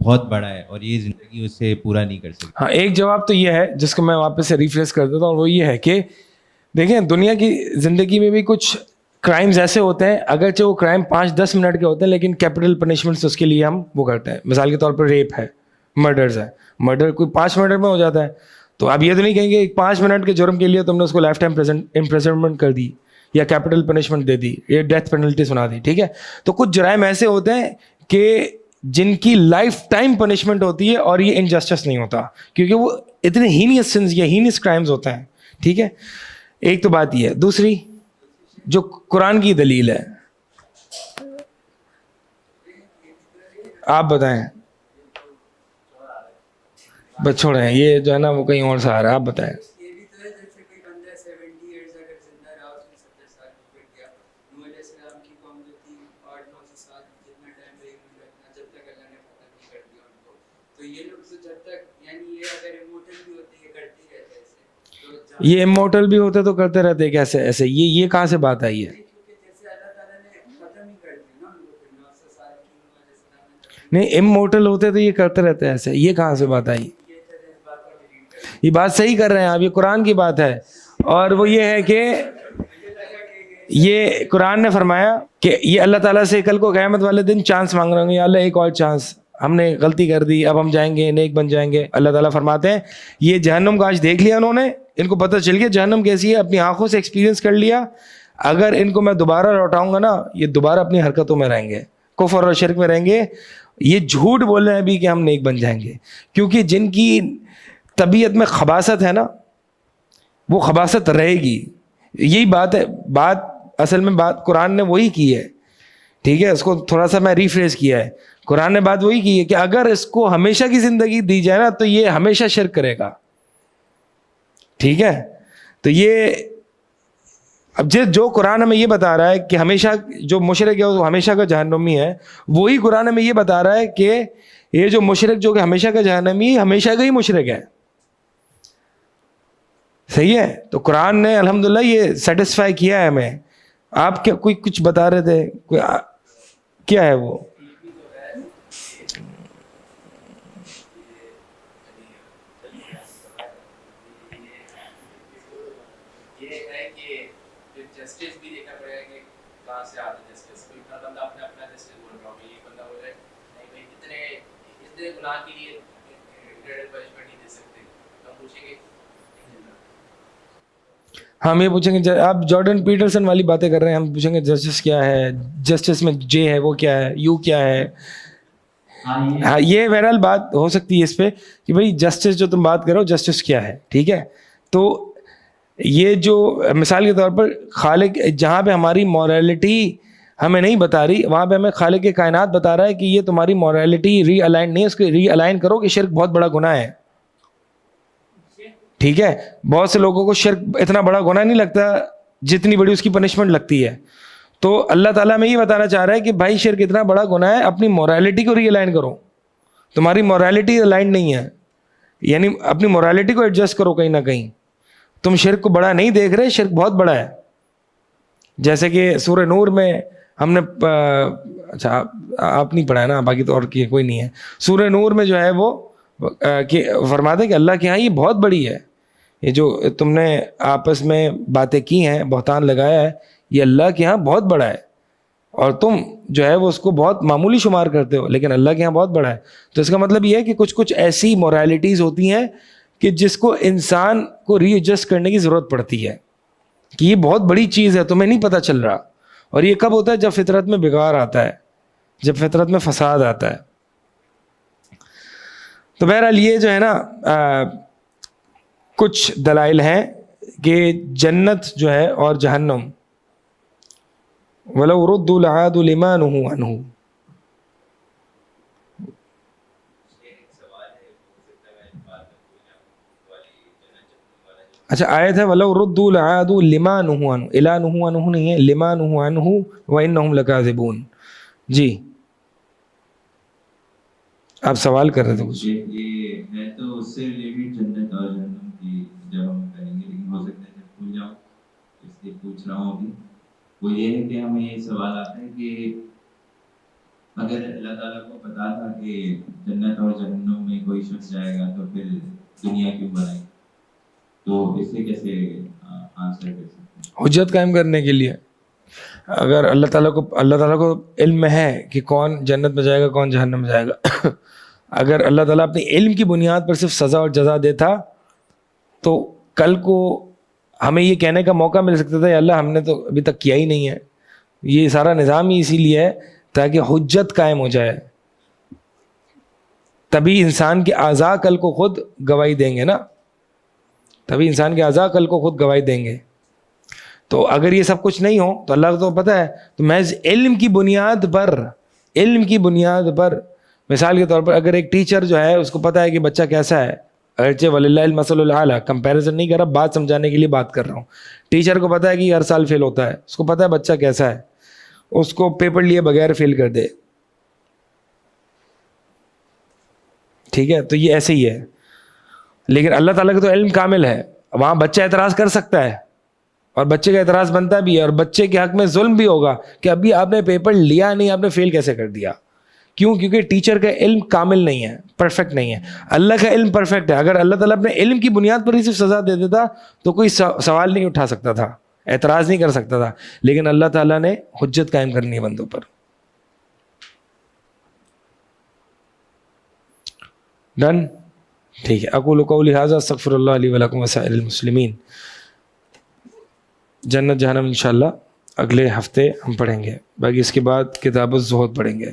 بہت بڑا ہے اور یہ زندگی اس سے پورا نہیں کر سکتی.
ہاں, ایک جواب تو یہ ہے جس کو میں واپس سے ریفریش کر دیتا ہوں, اور وہ یہ ہے کہ دیکھیں دنیا کی زندگی میں بھی کچھ کرائمز ایسے ہوتے ہیں, اگرچہ وہ کرائم 5-10 منٹ کے ہوتے ہیں لیکن کیپٹل پنشمنٹس اس کے لیے ہم وہ کرتے ہیں. مثال کے طور پر ریپ ہے, مرڈرز ہے, مرڈر کوئی 5 منٹ میں ہو جاتا ہے, تو آپ یہ تو نہیں کہیں گے 5 منٹ کے جرم کے لیے تم نے اس کو لائف ٹائم امپریزنمنٹ کر دی یا کیپٹل پنشمنٹ دے دی, یہ ڈیتھ پینلٹی سنا دی, ٹھیک ہے. تو کچھ جرائم ایسے ہوتے ہیں کہ جن کی لائف ٹائم پنشمنٹ ہوتی ہے اور یہ انجسٹس نہیں ہوتا, کیونکہ وہ اتنے ہینیس سنس یا ہینیس کرائمز ہوتے ہیں, ٹھیک ہے. ایک تو بات یہ ہے. دوسری جو قرآن کی دلیل ہے, آپ بتائیں. بس چھوڑیں, یہ جو ہے نا وہ کہیں اور سے آ رہا ہے, آپ بتائیں. یہ امورٹل بھی ہوتے تو کرتے رہتے کیسے ایسے, یہ کہاں سے بات آئی ہے؟ نہیں, امورٹل ہوتے تو یہ کرتے رہتے ایسے, یہ کہاں سے بات آئی؟ یہ بات صحیح کر رہے ہیں آپ, یہ قرآن کی بات ہے, اور وہ یہ ہے کہ یہ قرآن نے فرمایا کہ یہ اللہ تعالیٰ سے کل کو قیامت والے دن چانس مانگ رہے ہوں گے, یا اللہ ایک اور چانس, ہم نے غلطی کر دی, اب ہم جائیں گے نیک بن جائیں گے. اللہ تعالیٰ فرماتے ہیں یہ جہنم کا آج دیکھ لیا انہوں نے, ان کو پتہ چل گیا جہنم کیسی ہے, اپنی آنکھوں سے ایکسپیرینس کر لیا, اگر ان کو میں دوبارہ لوٹاؤں گا نا یہ دوبارہ اپنی حرکتوں میں رہیں گے, کفر اور شرک میں رہیں گے. یہ جھوٹ بول رہے ہیں ابھی کہ ہم نیک بن جائیں گے, کیونکہ جن کی طبیعت میں خباثت ہے نا وہ خباثت رہے گی. یہی بات ہے, بات اصل میں بات قرآن نے وہی کی ہے, ٹھیک ہے. اس کو تھوڑا سا میں ریفریز کیا ہے, قرآن نے بات وہی کی ہے کہ اگر اس کو ہمیشہ کی زندگی دی جائے نا تو یہ ہمیشہ شرک کرے گا, ٹھیک ہے. تو یہ اب جو قرآن ہمیں یہ بتا رہا ہے کہ ہمیشہ جو مشرک ہے وہ ہمیشہ کا جہنمی ہے, وہی قرآن ہمیں یہ بتا رہا ہے کہ یہ جو مشرک جو کہ ہمیشہ کا جہنمی ہمیشہ کا ہی مشرک ہے, صحیح ہے. تو قرآن نے الحمدللہ یہ سیٹسفائی کیا ہے ہمیں. آپ کیا کوئی کچھ بتا رہے تھے, کوئی کیا ہے وہ؟ ہم یہ پوچھیں گے, آپ جارڈن پیٹرسن والی باتیں کر رہے ہیں, ہم پوچھیں گے جسٹس کیا ہے, جسٹس میں جے ہے وہ کیا ہے, یو کیا ہے. ہاں, یہ بہرحال بات ہو سکتی ہے اس پہ کہ بھائی جسٹس جو تم بات کرو جسٹس کیا ہے, ٹھیک ہے. تو یہ جو مثال کے طور پر خالق, جہاں پہ ہماری مورالٹی ہمیں نہیں بتا رہی وہاں پہ ہمیں خالق کائنات بتا رہا ہے کہ یہ تمہاری مورالٹی ری الائن نہیں, اس کو ری الائن کرو کہ شرک بہت بڑا گناہ ہے, ٹھیک ہے. بہت سے لوگوں کو شرک اتنا بڑا گناہ نہیں لگتا جتنی بڑی اس کی پنشمنٹ لگتی ہے. تو اللہ تعالیٰ میں یہ بتانا چاہ رہا ہے کہ بھائی شرک اتنا بڑا گناہ ہے, اپنی مورالٹی کو ری الائن کرو. تمہاری مورالٹی الائن نہیں ہے, یعنی اپنی مورالٹی کو ایڈجسٹ کرو کہیں نہ کہیں. تم شرک کو بڑا نہیں دیکھ رہے, شرک بہت بڑا ہے. جیسے کہ سورہ نور میں ہم نے, اچھا آپ نہیں پڑھا ہے نا, باقی تو اور کوئی نہیں ہے. سورہ نور میں جو ہے وہ کہ فرماتے ہیں کہ اللہ کے ہاں یہ بہت بڑی ہے, یہ جو تم نے آپس میں باتیں کی ہیں, بہتان لگایا ہے, یہ اللہ کے ہاں بہت بڑا ہے, اور تم جو ہے وہ اس کو بہت معمولی شمار کرتے ہو, لیکن اللہ کے یہاں بہت بڑا ہے. تو اس کا مطلب یہ ہے کہ کچھ ایسی مورالٹیز ہوتی ہیں کہ جس کو انسان کو ری ایڈجسٹ کرنے کی ضرورت پڑتی ہے, کہ یہ بہت بڑی چیز ہے, تمہیں نہیں پتہ چل رہا. اور یہ کب ہوتا ہے؟ جب فطرت میں بگاڑ آتا ہے, جب فطرت میں فساد آتا ہے. تو بہرحال یہ جو ہے نا کچھ دلائل ہیں کہ جنت جو ہے اور جہنم, وَلَوْ رُدُّوا لَعَادُوا لِمَا نُهُوا عَنْهُ. اچھا آیت ہے وَلَوْ رُدُّوا لَعَادُوا لِمَا نُهُوا عَنْهُ, إِلَى نُهُوا عَنْهُ نہیں ہے, لِمَا نُهُوا عَنْهُ وَإِنَّهُمْ لَكَاذِبُونَ. جی آپ سوال کر رہے تھے کچھ.
یہ ہے تو اس سے ریلیٹڈ جنت اور جہنم کی جب ہم کریں گے, لیکن ہو سکتا ہے جب بھول جاؤں, اس لیے پوچھ رہا ہوں ابھی. وہ یہ ہے کہ ہمیں یہ سوال آتا ہے کہ اگر اللہ تعالیٰ کو پتا تھا کہ جنت اور جہنم میں کوئی شخص جائے گا تو پھر دنیا کیوں بنائی, تو اس سے کیسے آنسر کر سکتے ہیں؟
حجت قائم کرنے کے لیے. اگر اللہ تعالیٰ کو علم ہے کہ کون جنت میں جائے گا کون جہنم میں جائے گا, اگر اللہ تعالیٰ اپنے علم کی بنیاد پر صرف سزا اور جزا دیتا تو کل کو ہمیں یہ کہنے کا موقع مل سکتا تھا یا اللہ ہم نے تو ابھی تک کیا ہی نہیں ہے. یہ سارا نظام ہی اسی لیے ہے تاکہ حجت قائم ہو جائے, تبھی انسان کے اعضاء کل کو خود گواہی دیں گے نا, تبھی انسان کے اعضاء کل کو خود گواہی دیں گے. تو اگر یہ سب کچھ نہیں ہو تو اللہ کو تو پتہ ہے, تو محض علم کی بنیاد پر مثال کے طور پر اگر ایک ٹیچر جو ہے اس کو پتہ ہے کہ بچہ کیسا ہے, اگرچہ وللہ المثل الاعلیٰ, کمپیریزن نہیں کر رہا, بات سمجھانے کے لیے بات کر رہا ہوں. ٹیچر کو پتہ ہے کہ ہر سال فیل ہوتا ہے, اس کو پتہ ہے بچہ کیسا ہے, اس کو پیپر لیے بغیر فیل کر دے, ٹھیک ہے, تو یہ ایسے ہی ہے. لیکن اللہ تعالیٰ کا تو علم کامل ہے, وہاں بچہ اعتراض کر سکتا ہے اور بچے کا اعتراض بنتا بھی ہے, اور بچے کے حق میں ظلم بھی ہوگا کہ ابھی آپ نے پیپر لیا نہیں, آپ نے فیل کیسے کر دیا. کیوں؟ کیونکہ ٹیچر کا علم کامل نہیں ہے, پرفیکٹ نہیں ہے. اللہ کا علم پرفیکٹ ہے. اگر اللہ تعالیٰ اپنے علم کی بنیاد پر ہی صرف سزا دے دیتا تو کوئی سوال نہیں اٹھا سکتا تھا, اعتراض نہیں کر سکتا تھا. لیکن اللہ تعالیٰ نے حجت قائم کرنی ہے بندوں پر. ڈن, ٹھیک ہے. اقول قولی ھذا استغفر اللہ لی ولکم وسائر المسلمین. جنت جہنم انشاءاللہ اگلے ہفتے ہم پڑھیں گے, باقی اس کے بعد کتاب الزہد پڑھیں گے.